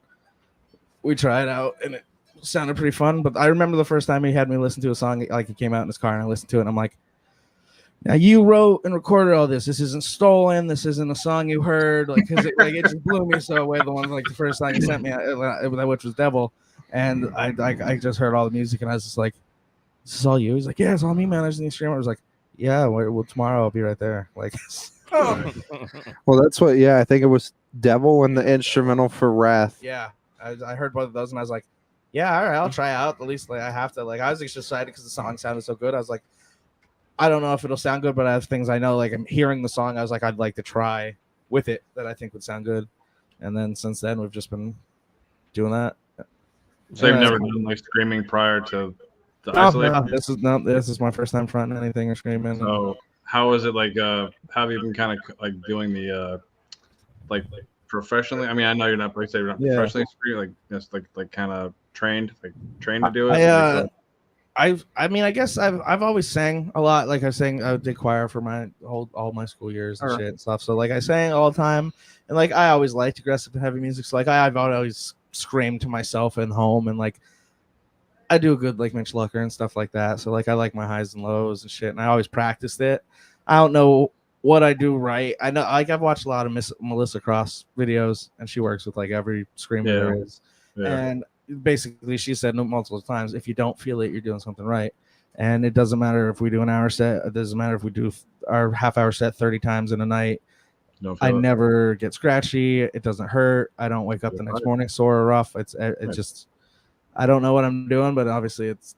we tried out, and it sounded pretty fun. But I remember the first time he had me listen to a song, like it came out in his car, and I listened to it, and I'm like, now you wrote and recorded all this. This isn't stolen. This isn't a song you heard. Like, cause it just blew me so away. The one, like the first song he sent me, which was Devil, and I just heard all the music, and I was just like, this is all you? He's like, yeah, it's all me managing the stream. I was like, yeah, well, tomorrow I'll be right there. Like, Well, that's what. Yeah, I think it was Devil and the instrumental for Wrath. yeah, I heard both of those, and I was like, yeah, all right, I'll try out. At least like I have to. Like, I was just excited because the song sounded so good. I was like, I don't know if it'll sound good, but I have things I know. Like, I'm hearing the song, I was like, I'd like to try with it that I think would sound good. And then since then, we've just been doing that. So you've never done like screaming prior to the isolation? This is my first time fronting anything or screaming. So how is it like? How have you been kind of like doing the like professionally? I mean, I know you're not professionally screaming, like just like kind of trained to do it. I mean, I guess I've always sang a lot. Like I did choir for my all my school years and shit and stuff. So like I sang all the time, and like I always liked aggressive and heavy music. So like I've always screamed to myself in home, and like I do a good like Mitch Lucker and stuff like that. So like I like my highs and lows and shit, and I always practiced it. I don't know what I do right. I know like I've watched a lot of Melissa Cross videos, and she works with like every screamer there is, and basically she said multiple times, if you don't feel it, you're doing something right. And it doesn't matter if we do an hour set, it doesn't matter if we do our half-hour set 30 times in a night. I never get scratchy, it doesn't hurt, I don't wake up the next morning sore or rough. It's just I don't know what I'm doing, but obviously it's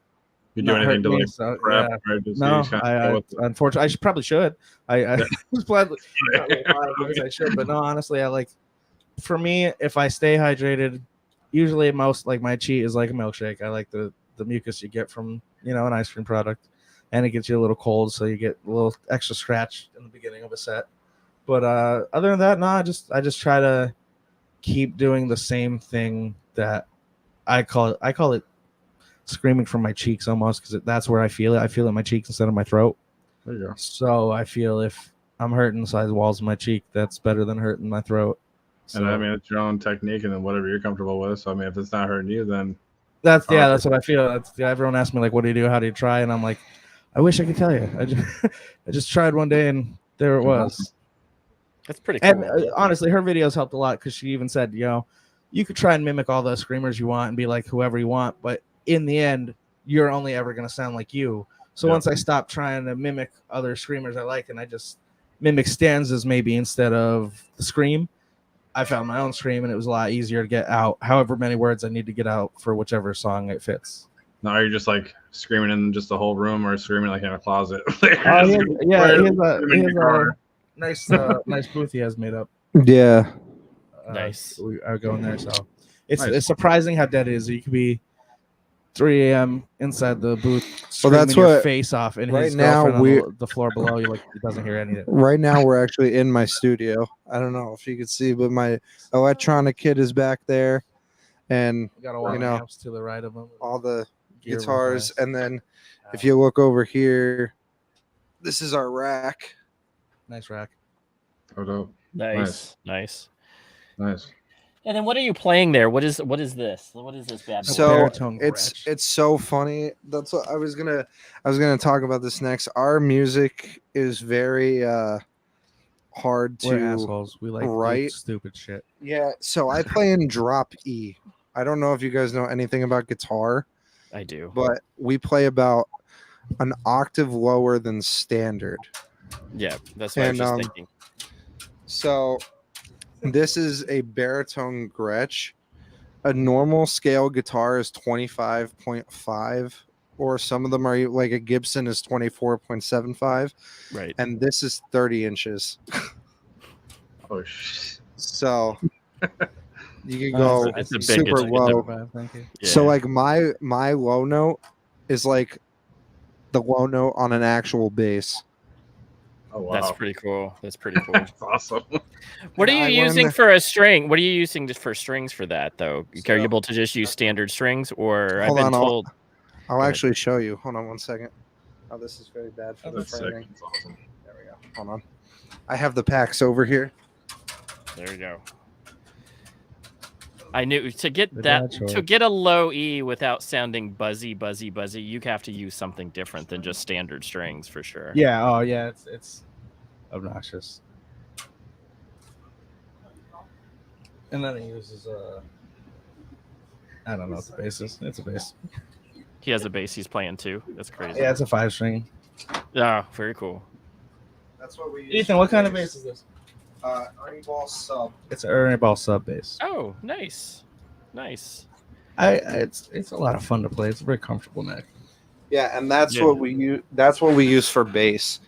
you do anything to like prep, no, unfortunately I probably should. I was planning I should, but no, honestly, I like, for me, if I stay hydrated, usually most like my cheat is like a milkshake. I like the mucus you get from an ice cream product, and it gets you a little cold, so you get a little extra scratch in the beginning of a set. But other than that, no, I just try to keep doing the same thing that I call it screaming from my cheeks almost, because that's where I feel it. I feel it in my cheeks instead of my throat. There you go. So I feel if I'm hurting inside the walls of my cheek, that's better than hurting my throat. So, and I mean, it's your own technique and then whatever you're comfortable with. So I mean, if it's not hurting you, then that's what I feel. Everyone asks me like, "What do you do? How do you try?" And I'm like, I wish I could tell you. I just tried one day and there it was. That's pretty cool. And honestly, her videos helped a lot because she even said, you could try and mimic all the screamers you want and be like whoever you want, but in the end, you're only ever going to sound like you. So once I stopped trying to mimic other screamers I like, and I just mimic stanzas maybe instead of the scream, I found my own scream, and it was a lot easier to get out however many words I need to get out for whichever song it fits. Now, are you just like screaming in just the whole room, or screaming like in a closet? He has a nice booth he has made up. Yeah, nice. I go in there, so it's surprising how dead it is. You could be 3 a.m. inside the booth, screaming your face off, and right his now on the floor below you, like he doesn't hear anything. Right now we're actually in my studio. I don't know if you can see, but my electronic kit is back there, and we got a amps to the right of him, all the guitars, and then if you look over here, this is our rack. Nice rack. Oh, dope. Nice. And then what are you playing there? What is this? What is this bad boy? So it's so funny. That's what I was gonna talk about this next. Our music is very hard to. We're assholes. We like write stupid shit. Yeah. So I play in drop E. I don't know if you guys know anything about guitar. I do. But we play about an octave lower than standard. Yeah, that's what I was just thinking. So this is a baritone Gretsch. A normal scale guitar is 25.5, or some of them are like a Gibson is 24.75. Right. And this is 30 inches. Oh, shit. So you can go super low. Thank you. Yeah. So like my low note is like the low note on an actual bass. Oh, wow. That's pretty cool. That's awesome. What are you using for a string? What are you using just for strings for that though? Are you able to just use standard strings, or I've been told? I'll actually show you. Hold on one second. Oh, this is very bad for the framing. That's awesome. There we go. Hold on. I have the packs over here. There you go. I knew to get a low E without sounding buzzy, you have to use something different than just standard strings for sure. Yeah. Oh, yeah. It's obnoxious. And then it uses I don't know what the bass is. It's a bass. He has a bass he's playing too. That's crazy. Yeah, it's a 5-string. Yeah, very cool. That's what we use. Ethan, what kind of bass is this? Ernie Ball sub. It's an Ernie Ball sub bass. Oh, nice. It's a lot of fun to play. It's a very comfortable neck. Yeah, and that's what we use. That's what we use for bass.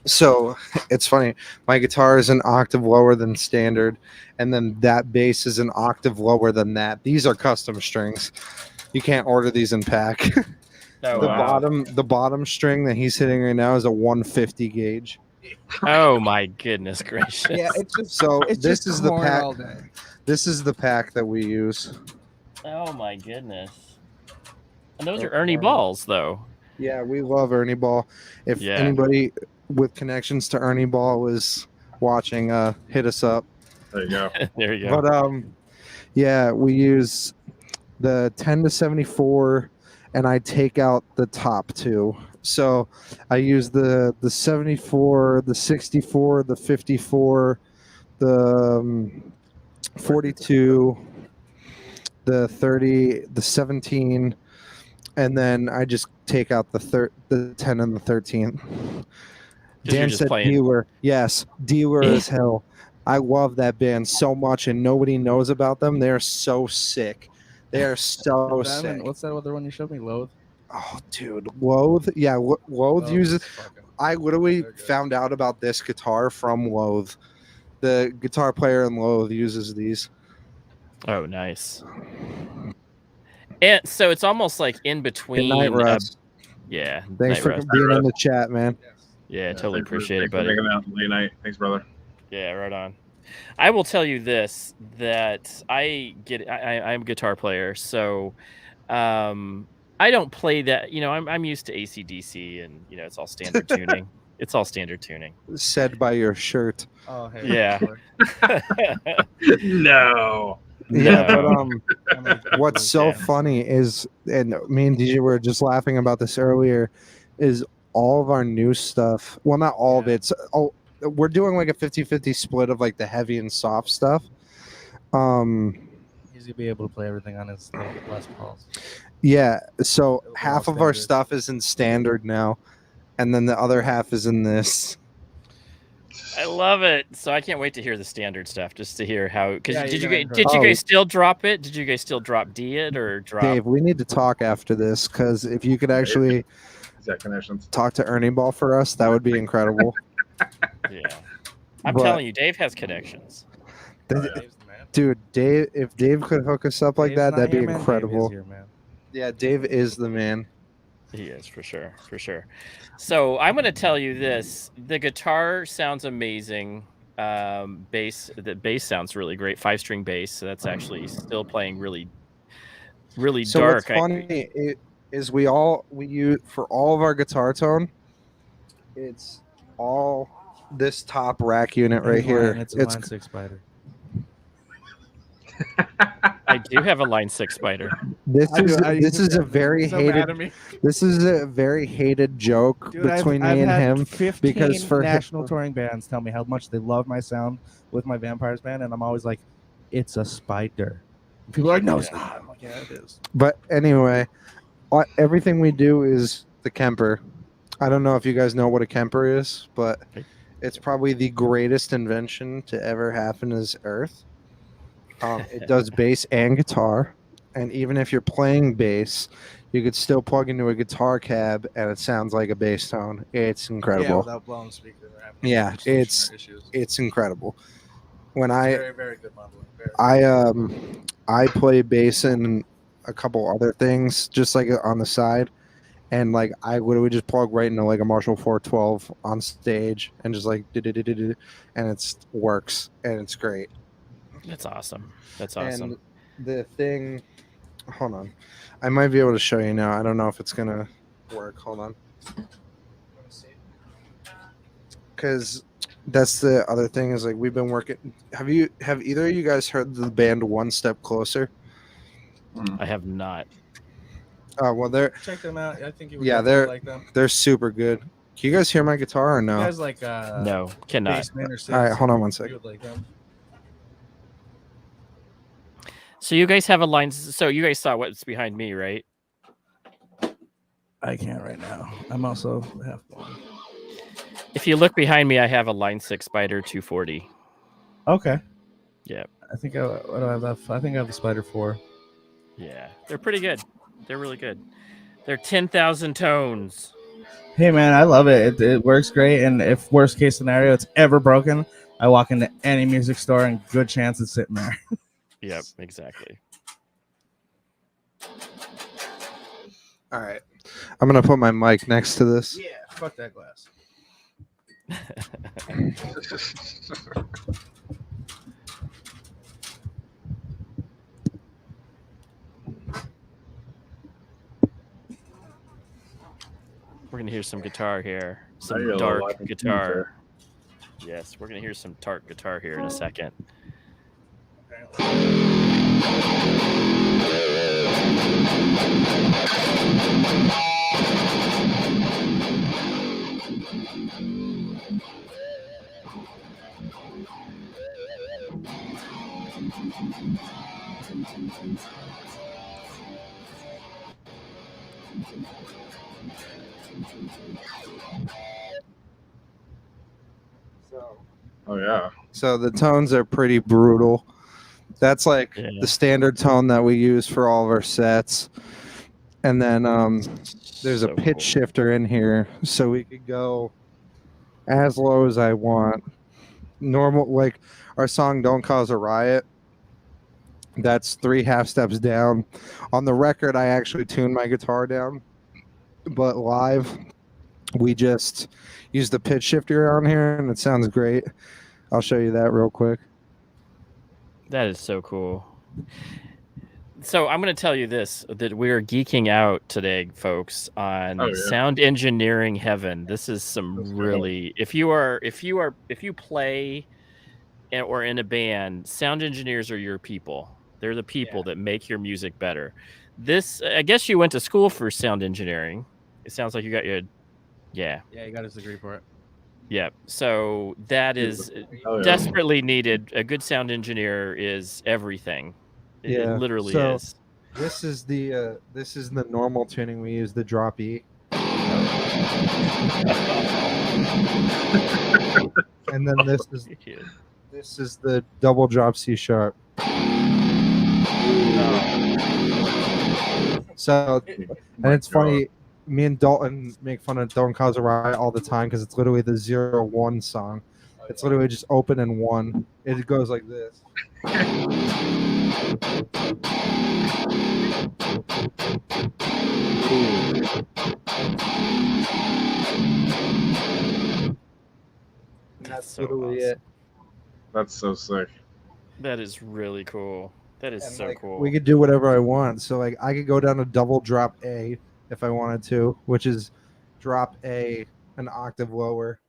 So it's funny. My guitar is an octave lower than standard, and then that bass is an octave lower than that. These are custom strings. You can't order these in pack. The bottom string that he's hitting right now is a 150 gauge. Oh my goodness gracious! Yeah, it's just this is the pack. all day. This is the pack that we use. Oh my goodness! And those are Ernie balls, though. Yeah, we love Ernie Ball. If anybody with connections to Ernie Ball is watching, hit us up. There you go. There you go. But yeah, we use the 10 to 74, and I take out the top two. So I use the 74, the 64, the 54, the 42, the 30, the 17, and then I just take out the 10 and the 13. Dan said dealer. Yes, dealer as hell. I love that band so much, and nobody knows about them. They're so sick. They are so sick. What's that other one you showed me? Loathe? Oh, dude. Loathe? Yeah, Loathe uses... I literally found out about this guitar from Loathe. The guitar player in Loathe uses these. Oh, nice. And so it's almost like in between. Good night, Russ. Yeah. Thanks for being in the chat, man. Yeah, totally appreciate it, buddy. Thanks for making it late night. Thanks, brother. Yeah, right on. I will tell you this, that I'm a guitar player, so I don't play that. I'm used to AC/DC, and it's all standard tuning. It's all standard tuning. Said by your shirt. Oh, hey. Yeah. No. Yeah, but what's so funny is, and me and DJ were just laughing about this earlier, is all of our new stuff. Well, not all of it. We're doing like a 50-50 split of like the heavy and soft stuff. He's gonna be able to play everything on his Les Pauls. Yeah, so half of our stuff is in standard now, and then the other half is in this. I love it. So I can't wait to hear the standard stuff, just to hear how. Because did you guys still drop it? Did you guys still drop D it or drop? Dave, we need to talk after this, because if you could actually talk to Ernie Ball for us, that would be incredible. Yeah, I'm telling you, Dave has connections. Dude, Dave, if Dave could hook us up like that, that'd be incredible. Dave is here, man. Yeah, Dave is the man. He is, for sure. So I'm going to tell you this: the guitar sounds amazing. The bass sounds really great. 5-string bass. So that's actually still playing really, really dark. What's funny is we use for all of our guitar tone. It's all this top rack unit right here. It's a Line 6 Spider. I do have a Line 6 Spider. This is a very hated joke between me and him, 15 because for national touring bands tell me how much they love my sound with my Vampires band, and I'm always like, it's a Spider. And people are like, no, it's not. I'm like, yeah, it is. But anyway, everything we do is the Kemper. I don't know if you guys know what a Kemper is, but it's probably the greatest invention to ever happen to Earth. It does bass and guitar, and even if you're playing bass, you could still plug into a guitar cab and it sounds like a bass tone. It's incredible. Yeah, without blowing the speaker. Yeah, it's incredible. When very, very good modeling. I play bass and a couple other things just like on the side, and like I literally just plug right into like a Marshall 412 on stage and just like and it works and it's great. That's awesome. And the thing, hold on, I might be able to show you now. I don't know if it's gonna work. Hold on, because that's the other thing is like we've been working. Have either of you guys heard the band One Step Closer? I have not. Oh well, check them out. I think you would like them. They're super good. Can you guys hear my guitar or no? You guys like no, cannot. All right, hold on one second. You would like them. So you guys have a line. So you guys saw what's behind me, right? I can't right now. I'm also half blind. If you look behind me, I have a Line 6 Spider 240. Okay. Yeah. I think what do I have left? I think I have the Spider 4. Yeah. They're pretty good. They're really good. They're 10,000 tones. Hey man, I love it. It works great. And if worst case scenario it's ever broken, I walk into any music store and good chance it's sitting there. Yep, exactly. All right. I'm going to put my mic next to this. Yeah, fuck that glass. We're going to hear some guitar here. Some you're dark live in guitar. Yes, we're going to hear some dark guitar here in a second. Oh yeah. So the tones are pretty brutal. That's like the standard tone that we use for all of our sets. And then there's a pitch shifter in here, so we could go as low as I want. Normal, like our song Don't Cause a Riot, that's 3 half steps down. On the record, I actually tuned my guitar down, but live, we just use the pitch shifter on here, and it sounds great. I'll show you that real quick. That is so cool. So I'm going to tell you this, that we're geeking out today, folks, on sound engineering heaven. This is some really, if you play or in a band, sound engineers are your people. They're the people that make your music better. This, I guess you went to school for sound engineering. It sounds like you got your, Yeah, you got his degree for it. Yeah. So that is desperately needed. A good sound engineer is everything. It literally is. This is the normal tuning we use, the drop E. And then this is the double drop C sharp. So, and it's funny, me and Dalton make fun of Don't Cause a Riot all the time because it's literally the 0-1 song. It's literally just open and 1. It goes like this. That's so literally awesome. it. That's so sick. That is really cool. That is so cool. We could do whatever I want. So like I could go down to double drop A if I wanted to, which is drop A an octave lower.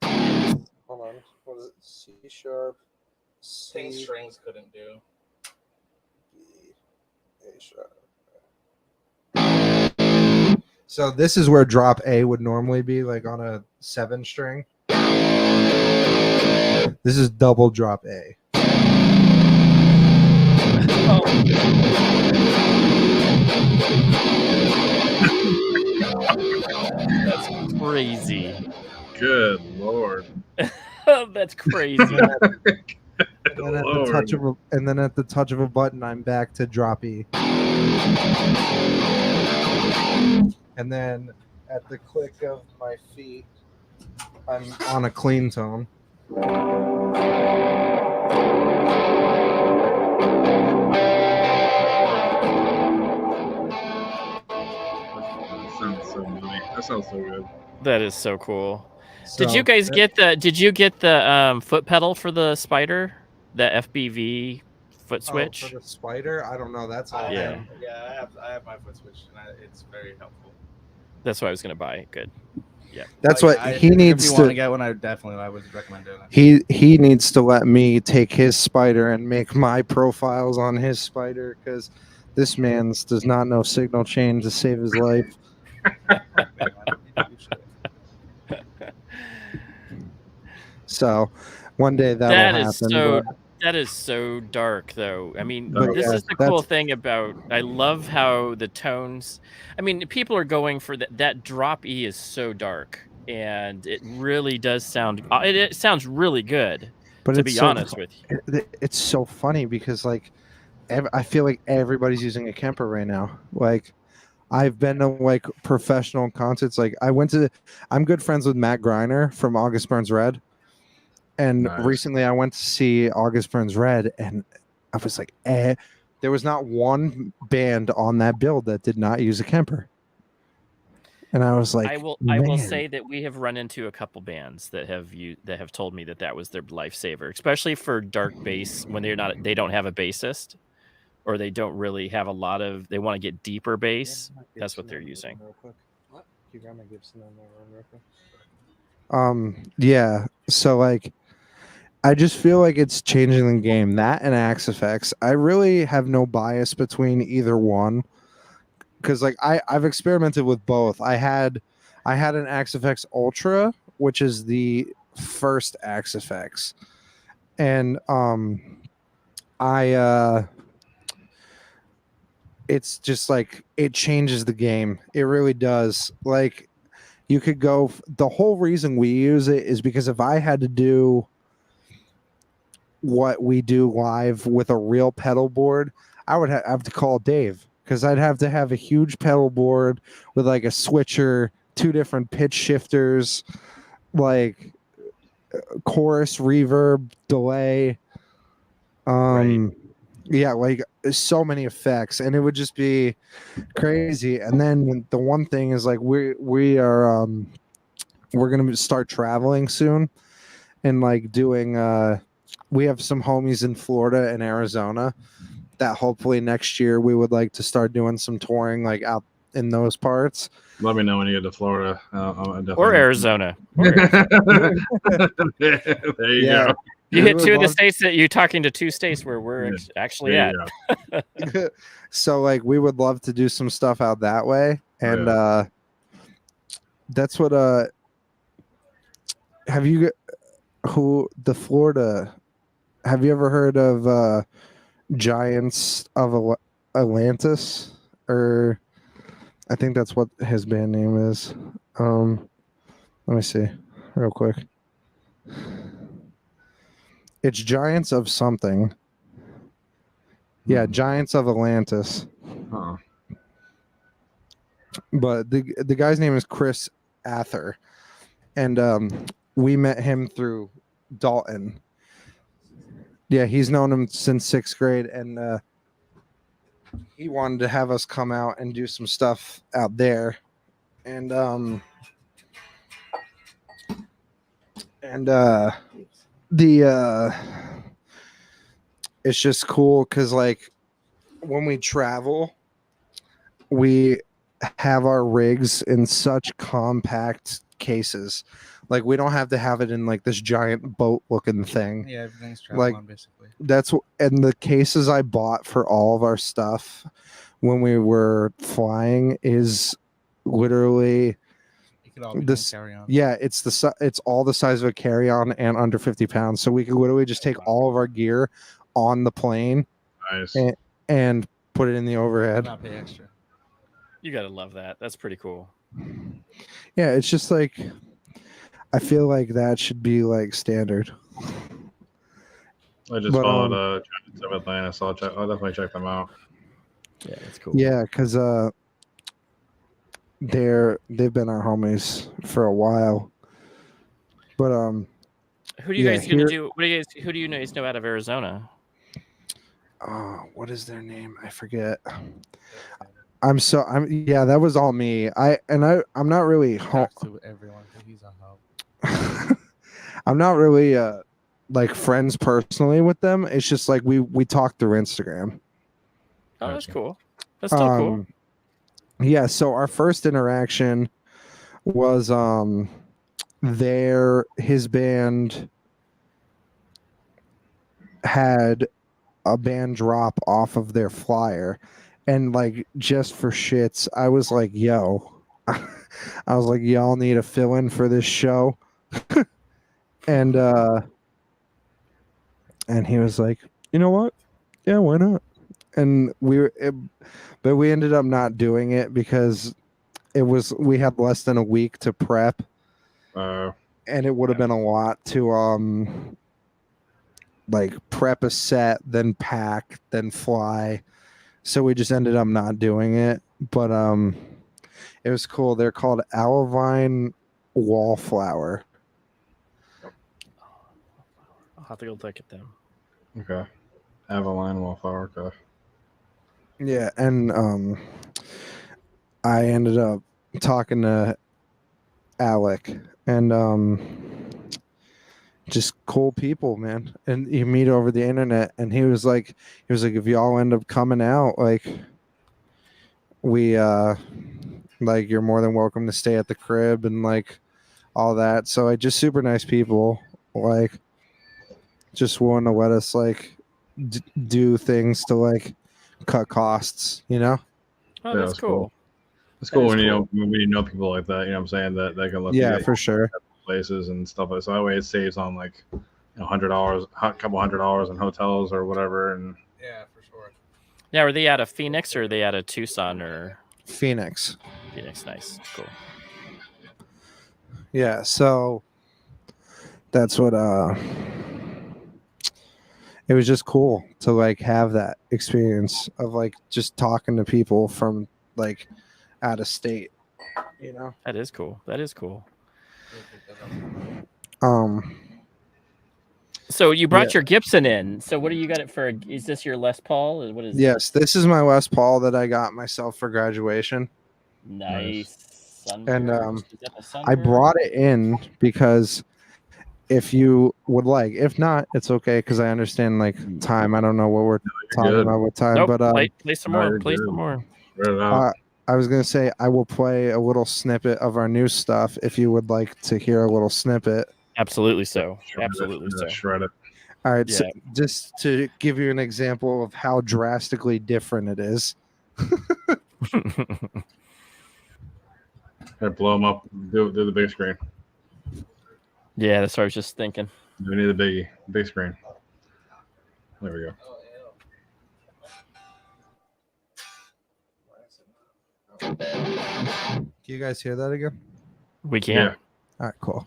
Hold on. What is it? C sharp. Things strings couldn't do. B, A sharp. So this is where drop A would normally be, like on a 7 string. This is double drop A. That's crazy. Good Lord. That's crazy. And then at the touch of a button, I'm back to drop E. And then at the click of my feet, I'm on a clean tone. That sounds so good. That is so cool. So, did you guys get the foot pedal for the Spider? The FBV foot switch? For the Spider? I don't know. That's all. I have my foot switch, and it's very helpful. That's what I was going to buy. Good. Yeah. That's what he needs if you to want to get one. I would recommend doing it. He needs to let me take his Spider and make my profiles on his Spider because this man's does not know signal chain to save his life. So one day that'll happen. That is so dark, though. I mean, But this yeah, is the cool thing about. I love how the tones. I mean, people are going for that. That drop E is so dark, and it really does sound. It sounds really good. but To it's be so honest with you. it's so funny because like I feel like everybody's using a Kemper right now. Like I've been to like professional concerts. Like I'm good friends with Matt Griner from August Burns Red. And Nice. recently I went to see August Burns Red and I was like, there was not one band on that bill that did not use a Kemper. And I was like, I will man. say that we have run into a couple bands that have told me that was their lifesaver, especially for dark bass when they don't have a bassist or they don't really have a lot of they want to get deeper bass. That's what they're using. Yeah. So like I just feel like it's changing the game. That and Axe Effects. I really have no bias between either one. Because like I've experimented with both. I had an Axe Effects Ultra, which is the first Axe Effects. And it's just like it changes the game. It really does. Like you could go the whole reason we use it is because if I had to do what we do live with a real pedal board, I would have to call Dave because I'd have to have a huge pedal board with like a switcher, 2 different pitch shifters, like chorus, reverb, delay. Right. Yeah, like so many effects, and it would just be crazy. And then the one thing is like we're gonna start traveling soon, and like doing we have some homies in Florida and Arizona that hopefully next year we would like to start doing some touring like out in those parts. Let me know when you get to Florida. Or Arizona. There you go. You hit 2 of the states that you're talking to 2 states where we're actually at. So like we would love to do some stuff out that way. And that's what have you have you ever heard of Giants of Atlantis? Or I think that's what his band name is. Let me see real quick. It's Giants of something. Yeah, Giants of Atlantis. Uh-uh. But the guy's name is Chris Ather. And we met him through Dalton. Yeah, he's known him since 6th grade, and he wanted to have us come out and do some stuff out there. And it's just cool because like when we travel we have our rigs in such compact cases. Like we don't have to have it in like this giant boat looking thing. Yeah, everything's travel on basically. And the cases I bought for all of our stuff when we were flying is literally this carry-on. Yeah, it's all the size of a carry-on and under 50 pounds. So we could literally just take all of our gear on the plane. Nice. And put it in the overhead. Not pay extra. You gotta love that. That's pretty cool. Yeah, it's just like I feel like that should be like standard. I just followed Giants of Atlanta, so I'll definitely check them out. Yeah, that's cool. Yeah, because they've been our homies for a while. But who do you guys gonna do? Who do you guys know out of Arizona? What is their name? I forget. Yeah, that was all me. I'm not really to everyone. He's on help. I'm not really like friends personally with them. It's just like we talk through Instagram. Oh, that's cool. That's still cool. Yeah, so our first interaction was his band had a band drop off of their flyer, and like just for shits I was like, yo, y'all need a fill-in for this show. And And he was like, you know what? Yeah, why not? And but we ended up not doing it because we had less than a week to prep, and it would have been a lot to like prep a set, then pack, then fly. So we just ended up not doing it. But it was cool. They're called Alvine Wallflower. I'll have to go look at them. Okay. Avaline Wallflower. Okay. Yeah, and I ended up talking to Alec, and just cool people, man. And you meet over the internet, and he was like, if y'all end up coming out, like, we like, you're more than welcome to stay at the crib and like all that. So I just super nice people, like, just willing to let us like do things to like cut costs, you know. Oh, Yeah, that's cool. It's cool That is when you know people like that. You know what I'm saying, that they can look Yeah, at for sure. places and stuff like so that way it saves on like $100, a couple $100 in hotels or whatever. And Yeah, for sure. Yeah, are they out of Phoenix or are they out of Tucson or Phoenix? Nice, cool. Yeah, so that's what it was just cool to like have that experience of like just talking to people from like out of state, you know. That is cool. Um So you brought Yeah. your Gibson in. So what do you got it for? Is this your Les Paul? What is Yes, this is my Les Paul that I got myself for graduation. Nice. And Sunburst. Is that the I Sunburst? brought it in because if you would like, if not, it's okay because I understand like time. I don't know what we're talking good. about with time, Nope. but Play some No, more. you're Play good. some more. Spread it out. I was gonna say I will play a little snippet of our new stuff if you would like to hear a little snippet. Absolutely so. Shred it. All right, Yeah. so just to give you an example of how drastically different it is. Here, blow them up. Do the big screen. Yeah, that's what I was just thinking. We need the big screen. There we go. Can you guys hear that again? We can. Yeah. All right, cool.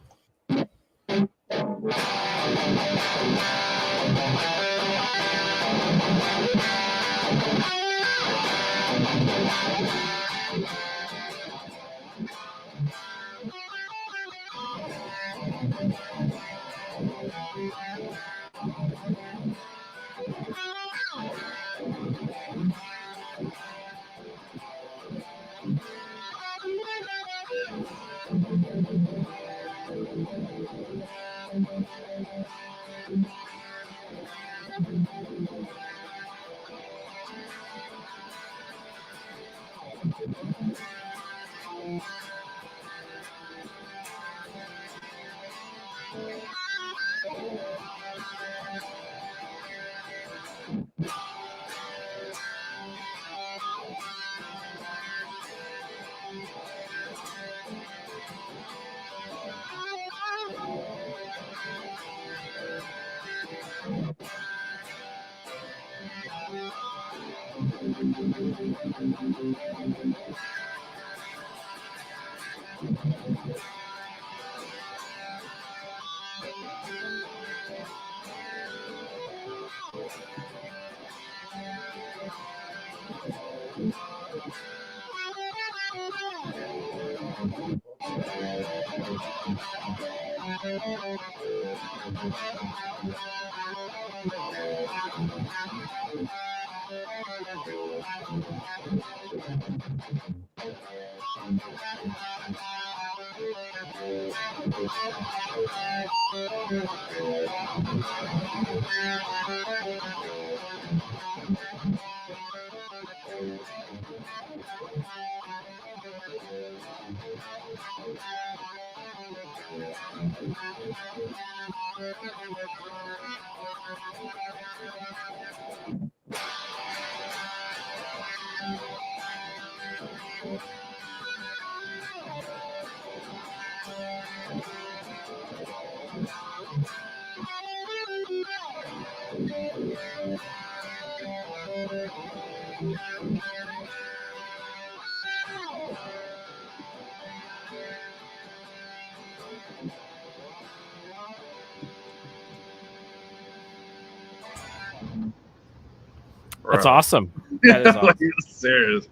That's awesome. That is awesome. Like, serious.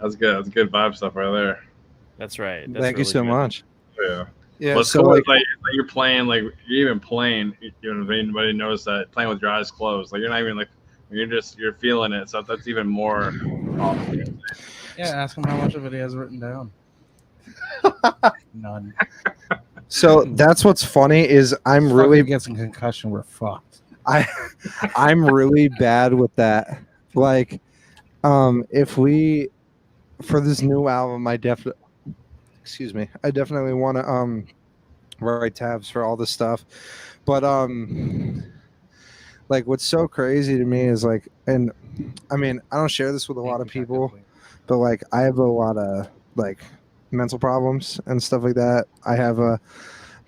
That's good. That's good vibe stuff right there. That's right. That's Thank you really so good. much. Yeah. Yeah. What's So cool is like, like you're playing, like you're even playing. You know, if anybody noticed that, playing with your eyes closed, like you're not even like you're feeling it. So that's even more awesome. Yeah, ask him how much of it he has written down. None. so that's what's funny is I'm really gets a concussion. We're fucked. I'm really bad with that. Like, if we for this new album, I definitely want to write tabs for all this stuff, but like what's so crazy to me is like, and I mean I don't share this with a lot of people, but like I have a lot of like mental problems and stuff like that. I have a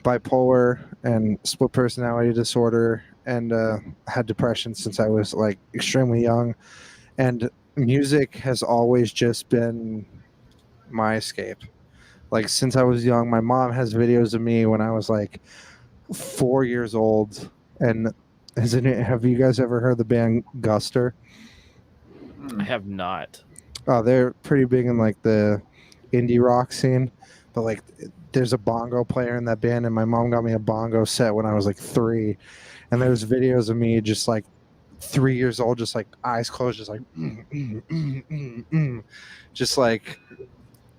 bipolar and split personality disorder, and had depression since I was like extremely young, and music has always just been my escape. Like since I was young, my mom has videos of me when I was like 4 years old. And have you guys ever heard the band Guster? I have not. Oh, they're pretty big in like the indie rock scene, but like there's a bongo player in that band, and my mom got me a bongo set when I was like 3, and there's videos of me just like 3 years old, just like eyes closed, just like just like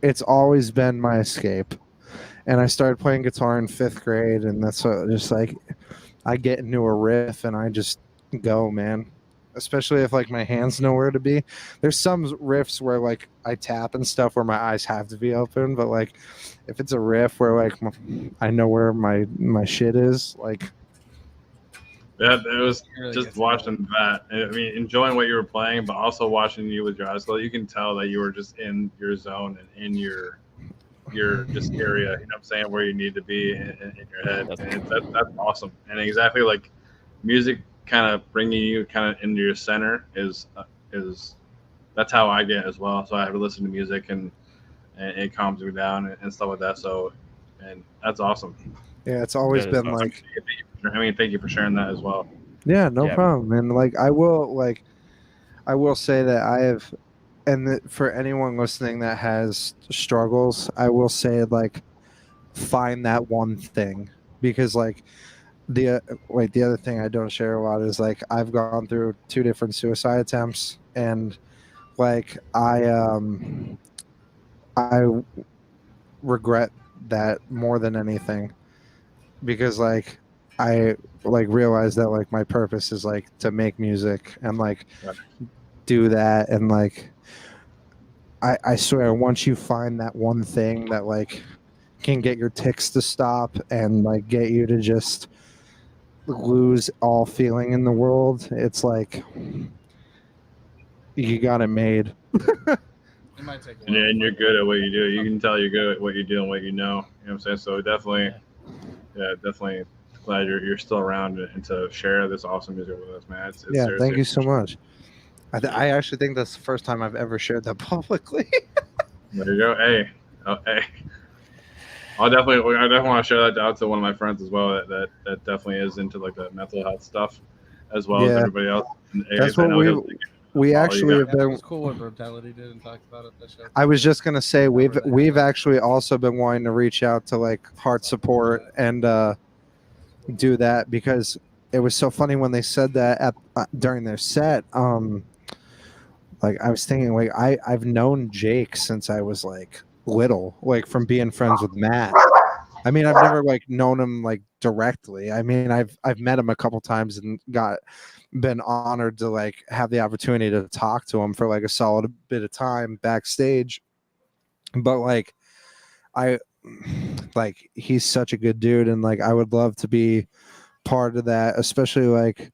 it's always been my escape. And I started playing guitar in 5th grade, and that's what, just like I get into a riff and I just go, man. Especially if like my hands know where to be. There's some riffs where like I tap and stuff where my eyes have to be open, but like if it's a riff where like I know where my shit is, like Yeah, it was just watching that. I mean, enjoying what you were playing, but also watching you with your eyes closed. You can tell that you were just in your zone and in your just area. You know what I'm saying, where you need to be in your head. And that's awesome. And exactly like music, kind of bringing you kind of into your center is that's how I get as well. So I have to listen to music and it calms me down and stuff like that. So, and that's awesome. Yeah, it's always been awesome. Like, I mean, thank you for sharing that as well. Yeah, no problem. And like I will say that I have, and for anyone listening that has struggles, I will say like find that one thing, because like the other thing I don't share a lot is like I've gone through 2 different suicide attempts, and like I regret that more than anything, because like I like realized that like my purpose is like to make music and like do that, and like I swear once you find that one thing that like can get your tics to stop and like get you to just lose all feeling in the world, it's like you got it made. It might take a while. And you're good at what you do. You can tell you're good at what you do and what you know. You know what I'm saying? So definitely, definitely glad you're still around and to share this awesome music with us, man. It's thank you so much. I actually think that's the first time I've ever shared that publicly. There you go. Hey. I definitely want to share that out to one of my friends as well. That definitely is into like the mental health stuff, as well as everybody else. That's what we actually have been. It was cool what Brutality did and talked about it. This show. I was just gonna say we've actually also been wanting to reach out to like Heart Support and do that, because it was so funny when they said that at during their set. Like I was thinking, like I've known Jake since I was like little, like from being friends with Matt. I mean, I've never like known him like directly. I mean, I've met him a couple times and been honored to like have the opportunity to talk to him for like a solid bit of time backstage. But like he's such a good dude, and like I would love to be part of that, especially like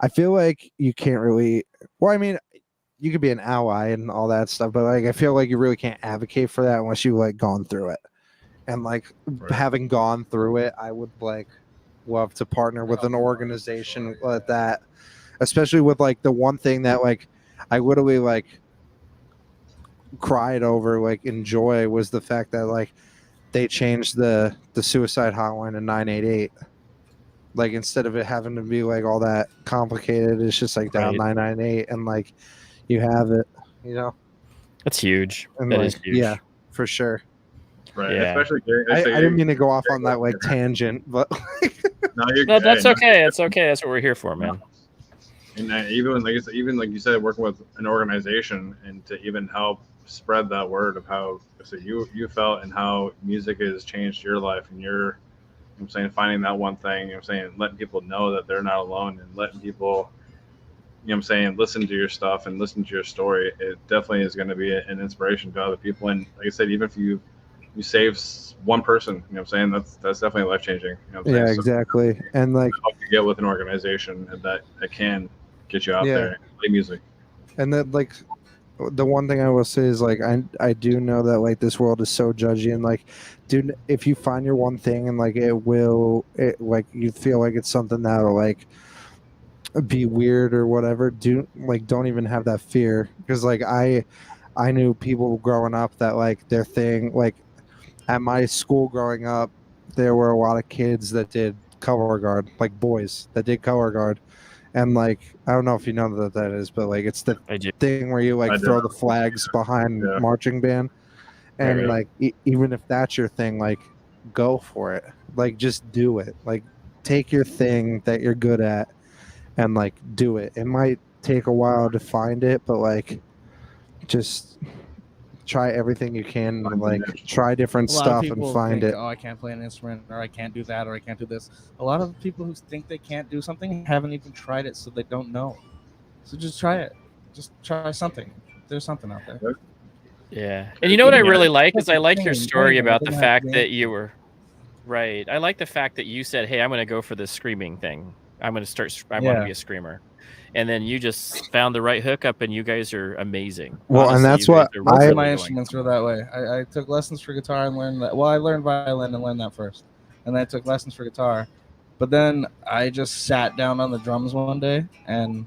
I feel like you can't really, well, I mean, you could be an ally and all that stuff, but like I feel like you really can't advocate for that unless you like gone through it. And like having gone through it, I would like love to partner with an organization like that, especially with like the one thing that like I literally like cried over, like enjoy, was the fact that like they changed the suicide hotline to 988. Like instead of it having to be like all that complicated, it's just like down 998, and like you have it, you know. That's huge. And That like, is huge. yeah, for sure. Right. Yeah. Especially, I didn't mean to go off on that like tangent, but no, that's okay. It's okay. That's what we're here for, man. And even like you said, working with an organization and to even help spread that word of how you felt and how music has changed your life and your, I'm saying, finding that one thing, I'm saying, letting people know that they're not alone and letting people, I'm saying, listen to your stuff and listen to your story. It definitely is going to be an inspiration to other people. And like I said, even if you save one person, I'm saying, that's definitely life changing. Yeah, exactly. So, and like help you get with an organization that can get you out there and play music. And then like the one thing I will say is like I do know that like this world is so judgy, and like, dude, if you find your one thing and like it like you feel like it's something that'll like be weird or whatever, don't even have that fear, because like I knew people growing up that like their thing, like at my school growing up, there were a lot of kids that did color guard, like boys that did color guard. And like, I don't know if you know what that is, but like, it's the thing where you like throw the flags behind marching band. And like, even if that's your thing, like, go for it. Like, just do it. Like, take your thing that you're good at and like do it. It might take a while to find it, but like, just try everything you can, and like try different stuff and find it. Oh, I can't play an instrument, or I can't do that, or I can't do this. A lot of people who think they can't do something haven't even tried it, so they don't know. So just try it. Just try something. There's something out there. Yeah. And you know what I really like is I like your story about the fact that you were right. I like the fact that you said, "Hey, I'm going to go for this screaming thing. I'm going to start. I want to be a screamer." And then you just found the right hookup, and you guys are amazing. Well, honestly, and that's what really my instruments were that way. I took lessons for guitar and learned that. Well, I learned violin and learned that first, and then I took lessons for guitar. But then I just sat down on the drums one day and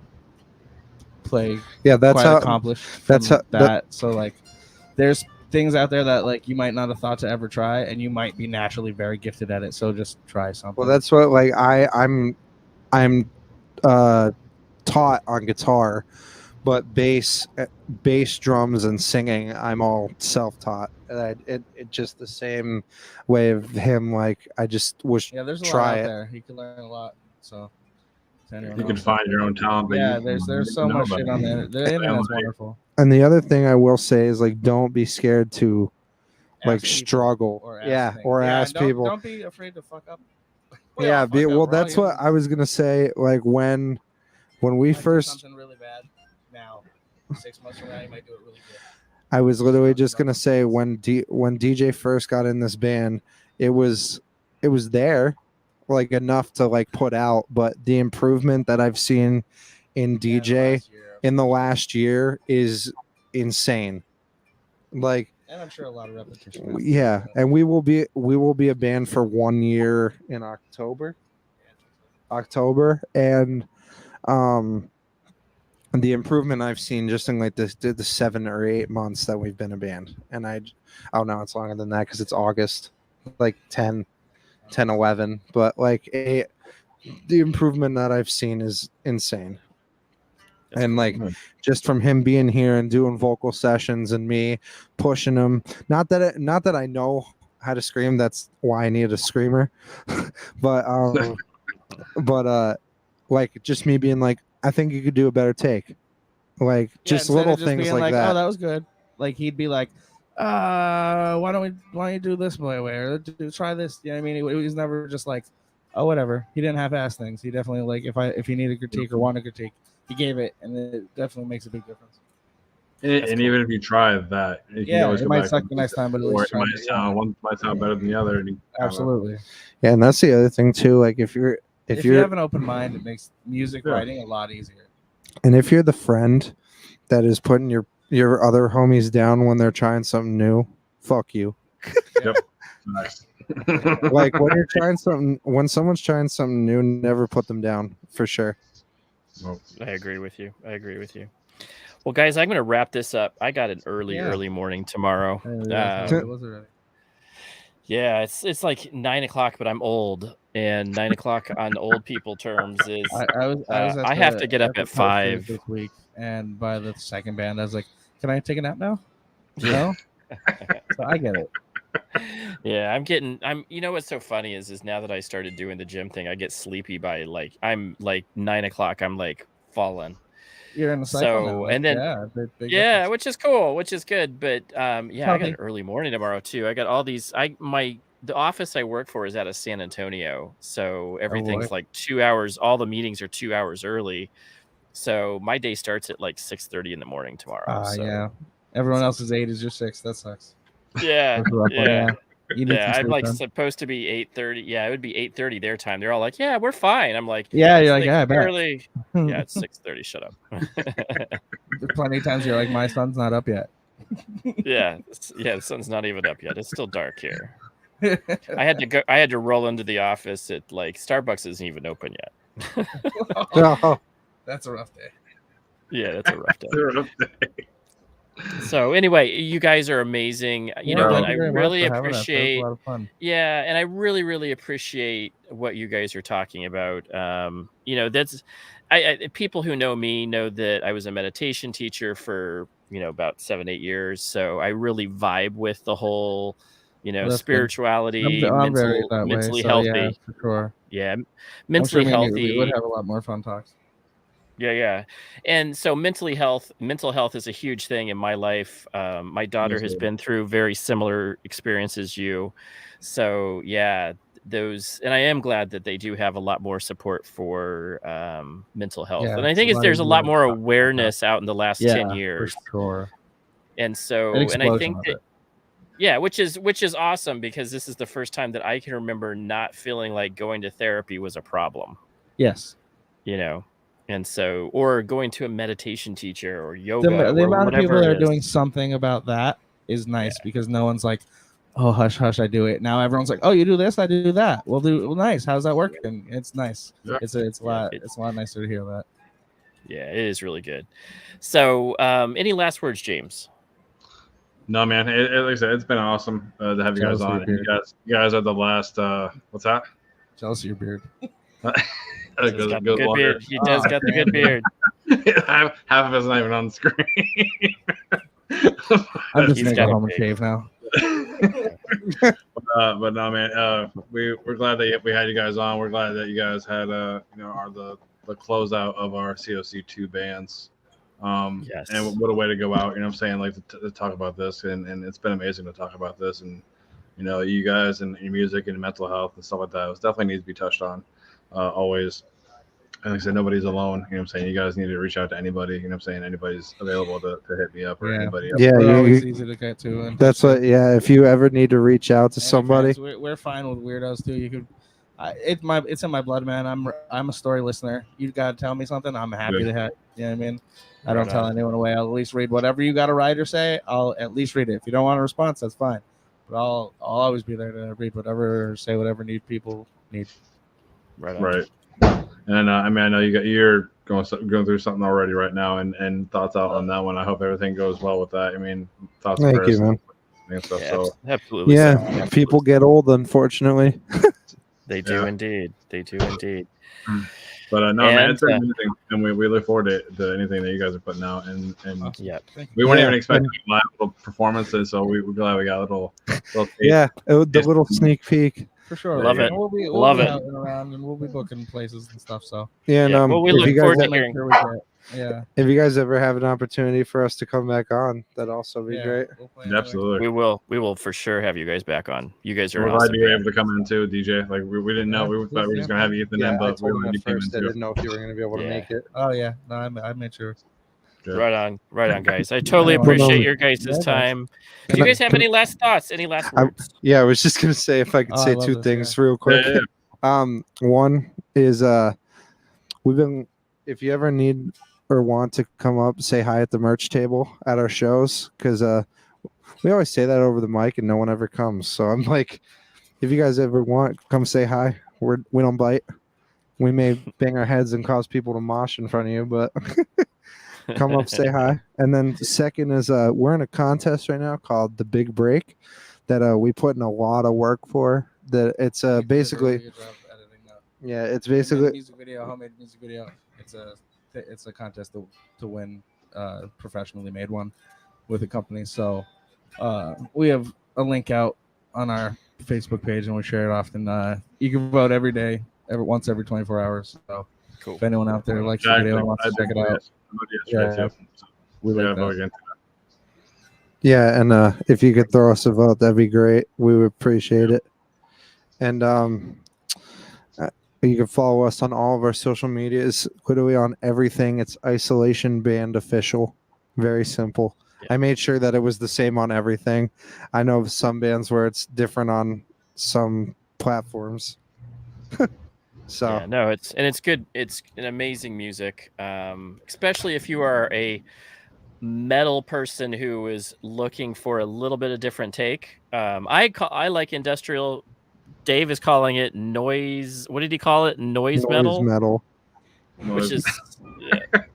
played. Yeah, that's quite how accomplished. So like, there's things out there that like you might not have thought to ever try, and you might be naturally very gifted at it. So just try something. Well, that's what like I'm taught on guitar, but bass, drums, and singing, I'm all self-taught. It just the same way of him. Like I just wish. Yeah, there's a lot out there. You can learn a lot. So you can find your own talent. Yeah, there's so much shit on there. The internet's wonderful. And the other thing I will say is like, don't be scared to like struggle. Or ask people. Don't be afraid to fuck up. Well, that's what I was gonna say. Like when we first something really bad now, 6 months from now you might do it really good. I was literally just gonna say when DJ first got in this band, it was there, like enough to like put out, but the improvement that I've seen in DJ in the last year is insane. Like, and I'm sure a lot of repetition. Yeah, and we will be a band for 1 year in October, and the improvement I've seen just in like the 7 or 8 months that we've been a band, and oh no, it's longer than that because it's August, like 10, 11, but like the improvement that I've seen is insane. And like just from him being here and doing vocal sessions and me pushing him, not that I know how to scream, that's why I need a screamer, but like just me being like, I think you could do a better take, like just little things like that. Oh, that was good. Like he'd be like, why don't you do this my way, or try this? You know what I mean? It was never just like, oh, whatever. He didn't half-ass things. He definitely like if he needed critique or wanted critique, he gave it, and it definitely makes a big difference. And even if you try that, it might suck the next time, but at least one might sound better than the other. Absolutely. Yeah, and that's the other thing too. Like if you have an open mind, it makes music writing a lot easier. And if you're the friend that is putting your other homies down when they're trying something new, fuck you. Yep. Nice. Like when someone's trying something new, never put them down, for sure. I agree with you. Well, guys, I'm going to wrap this up. I got an early morning tomorrow. Yeah, it's like 9 o'clock, but I'm old, and 9 o'clock on old people terms is I was I have to get up at posters 5. this week, and by the second band, I was like, "Can I take a nap now?" Yeah. No, so I get it. Yeah, you know what's so funny is now that I started doing the gym thing, I get sleepy by I'm like 9 o'clock. I'm like falling. You're in the cycle now. So, and then yeah, big yeah, difference. which is cool, which is good. But yeah, I got Healthy. an early morning tomorrow too. I got all these. The office I work for is out of San Antonio, so everything's like 2 hours. All the meetings are 2 hours early. So my day starts at like 6:30 in the morning tomorrow. So Yeah. Everyone else's 8 is your 6. That sucks. yeah, That's a rough one, yeah. You need Yeah, some I'm sleep like then. supposed to be 8:30. Yeah, it would be 8:30 their time. They're all like, "Yeah, we're fine." I'm like, Yeah, you're "It's like, yeah, I bet. early." Yeah, it's 6:30. Shut up. There's plenty of times you're like, my sun's not up yet. Yeah, the sun's not even up yet. It's still dark here. I had to roll into the office at like Starbucks isn't even open yet. Oh, That's a rough day. Yeah, that's a rough day. So anyway, you guys are amazing. You know what? I really appreciate. A lot of fun. Yeah, and I really, really appreciate what you guys are talking about. You know, that's people who know me know that I was a meditation teacher for about 7-8 years. So I really vibe with the whole, spirituality, I'm very that mentally way, so healthy. Yeah, for sure. Yeah, mentally healthy. We would have a lot more fun talks. Yeah. And so mental health is a huge thing in my life. My daughter has been through very similar experiences as you. So yeah, and I am glad that they do have a lot more support for mental health. Yeah, and I think there's a lot more awareness out in the last 10 years. For sure. And so, and I think that, yeah, which is awesome because this is the first time that I can remember not feeling like going to therapy was a problem. Yes. And so, or going to a meditation teacher or yoga. The amount of people that are doing something about that is nice because no one's like, oh, hush, hush, I do it. Now everyone's like, oh, you do this, I do that. Well, nice. How's that working? It's nice. Yeah. It's a lot nicer to hear that. Yeah, it is really good. So, any last words, James? No, man. Like I said, it's been awesome to have you guys on. You guys are the last. What's that? Jealous of your beard. Good beard. He does got the good beard. half of it's not even on the screen. I'm just gonna go home and shave now. But no, man. We're glad that we had you guys on. We're glad that you guys had are the closeout of our COC2 bands. Yes. And what a way to go out. You know what I'm saying? Like to talk about this, and it's been amazing to talk about this, and you guys and your music and mental health and stuff like that. It definitely needs to be touched on. Always. And like I said, nobody's alone. You know what I'm saying? You guys need to reach out to anybody. You know what I'm saying? Anybody's available to hit me up or anybody else. Yeah, always easy to get to. That's what. Yeah, if you ever need to reach out to somebody, we're fine with weirdos too. You could. It's in my blood, man. I'm a story listener. You gotta tell me something. I'm happy to have. You know what I mean? I don't tell anyone away. I'll at least read whatever you got to write or say. I'll at least read it. If you don't want a response, that's fine. But I'll always be there to read whatever or say whatever people need. Right. And I know you're going through something already right now, and thoughts out on that one. I hope everything goes well with that. I mean, thoughts. Thank you, man. And stuff, absolutely. Yeah, absolutely. People get old, unfortunately. They do indeed. But no, man, it's amazing, and we look forward to anything that you guys are putting out. And we weren't even expecting live little performances, so we're glad we got a little the little sneak peek. For sure, love it. We'll be out and around, and we'll be booking places and stuff. So we look forward to hearing. If you guys ever have an opportunity for us to come back on, that'd also be great. Absolutely, we will for sure have you guys back on. You guys are. We're glad you were able to come in too, DJ. Like we didn't know we thought we were just gonna have Ethan in, but we didn't know if you were gonna be able to make it. Oh yeah, no, I made sure. Good. Right on, guys. I totally appreciate your guys' time. Do you guys have any last thoughts? Any last words? I was just gonna say if I could say two things real quick. Yeah. One is if you ever need or want to come up, say hi at the merch table at our shows, because we always say that over the mic and no one ever comes. So I'm like, if you guys ever want, come say hi. We don't bite. We may bang our heads and cause people to mosh in front of you, but come up, say hi. And then the second is we're in a contest right now called The Big Break. that we put in a lot of work for. That it's basically yeah, it's basically homemade music video. It's a contest to win professionally made one with a company. So we have a link out on our Facebook page and we share it often. You can vote every day, once every 24 hours. So Cool. if anyone out there likes the video and wants to check it out, we like that. Yeah, and if you could throw us a vote, that'd be great. We would appreciate it. And you can follow us on all of our social medias. Literally on everything. It's Isolation Band Official. Very simple. Yeah. I made sure that it was the same on everything. I know of some bands where it's different on some platforms. So yeah, no, it's good. It's an amazing music, especially if you are a metal person who is looking for a little bit of different take. I like industrial. Dave is calling it noise. What did he call it? Noise metal. Which is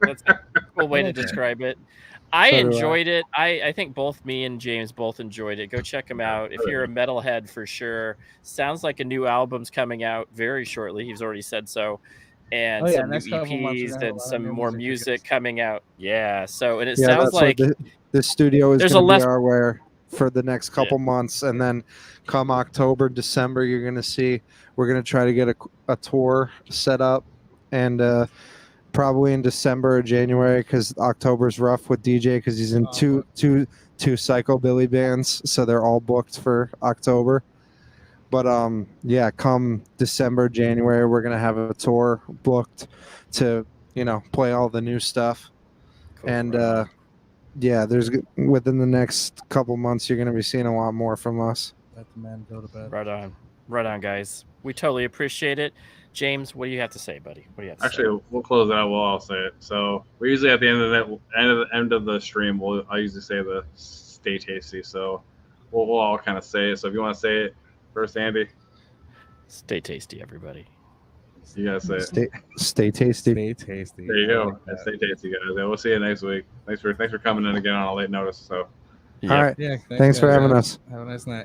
that's a cool way to describe it. I enjoyed it. I think both me and James both enjoyed it. Go check him out if you're a metalhead for sure. Sounds like a new album's coming out very shortly. He's already said so. And some new EPs and some more music coming out. Yeah. So and it sounds like the studio is going to be our where for the next couple months, and then come October, December, you're going to see we're going to try to get a tour set up, and probably in December or January, because October's rough with DJ because he's in two psychobilly bands, so they're all booked for October. But yeah, come December, January, we're gonna have a tour booked to play all the new stuff, cool, and yeah, there's within the next couple months you're gonna be seeing a lot more from us. Let the man go to bed. Right on, guys. We totally appreciate it. James, what do you have to say, buddy? What do you have to say? Actually, we'll close out. We'll all say it. So we usually at the end of the stream, I usually say the stay tasty. So we'll all kind of say it. So if you want to say it first, Andy. Stay tasty, everybody. You gotta say it. Stay tasty. Stay tasty. There you go. Stay tasty, guys. We'll see you next week. Thanks for coming in again on a late notice. So. All right. Yeah. Thanks for having us. Have a nice night.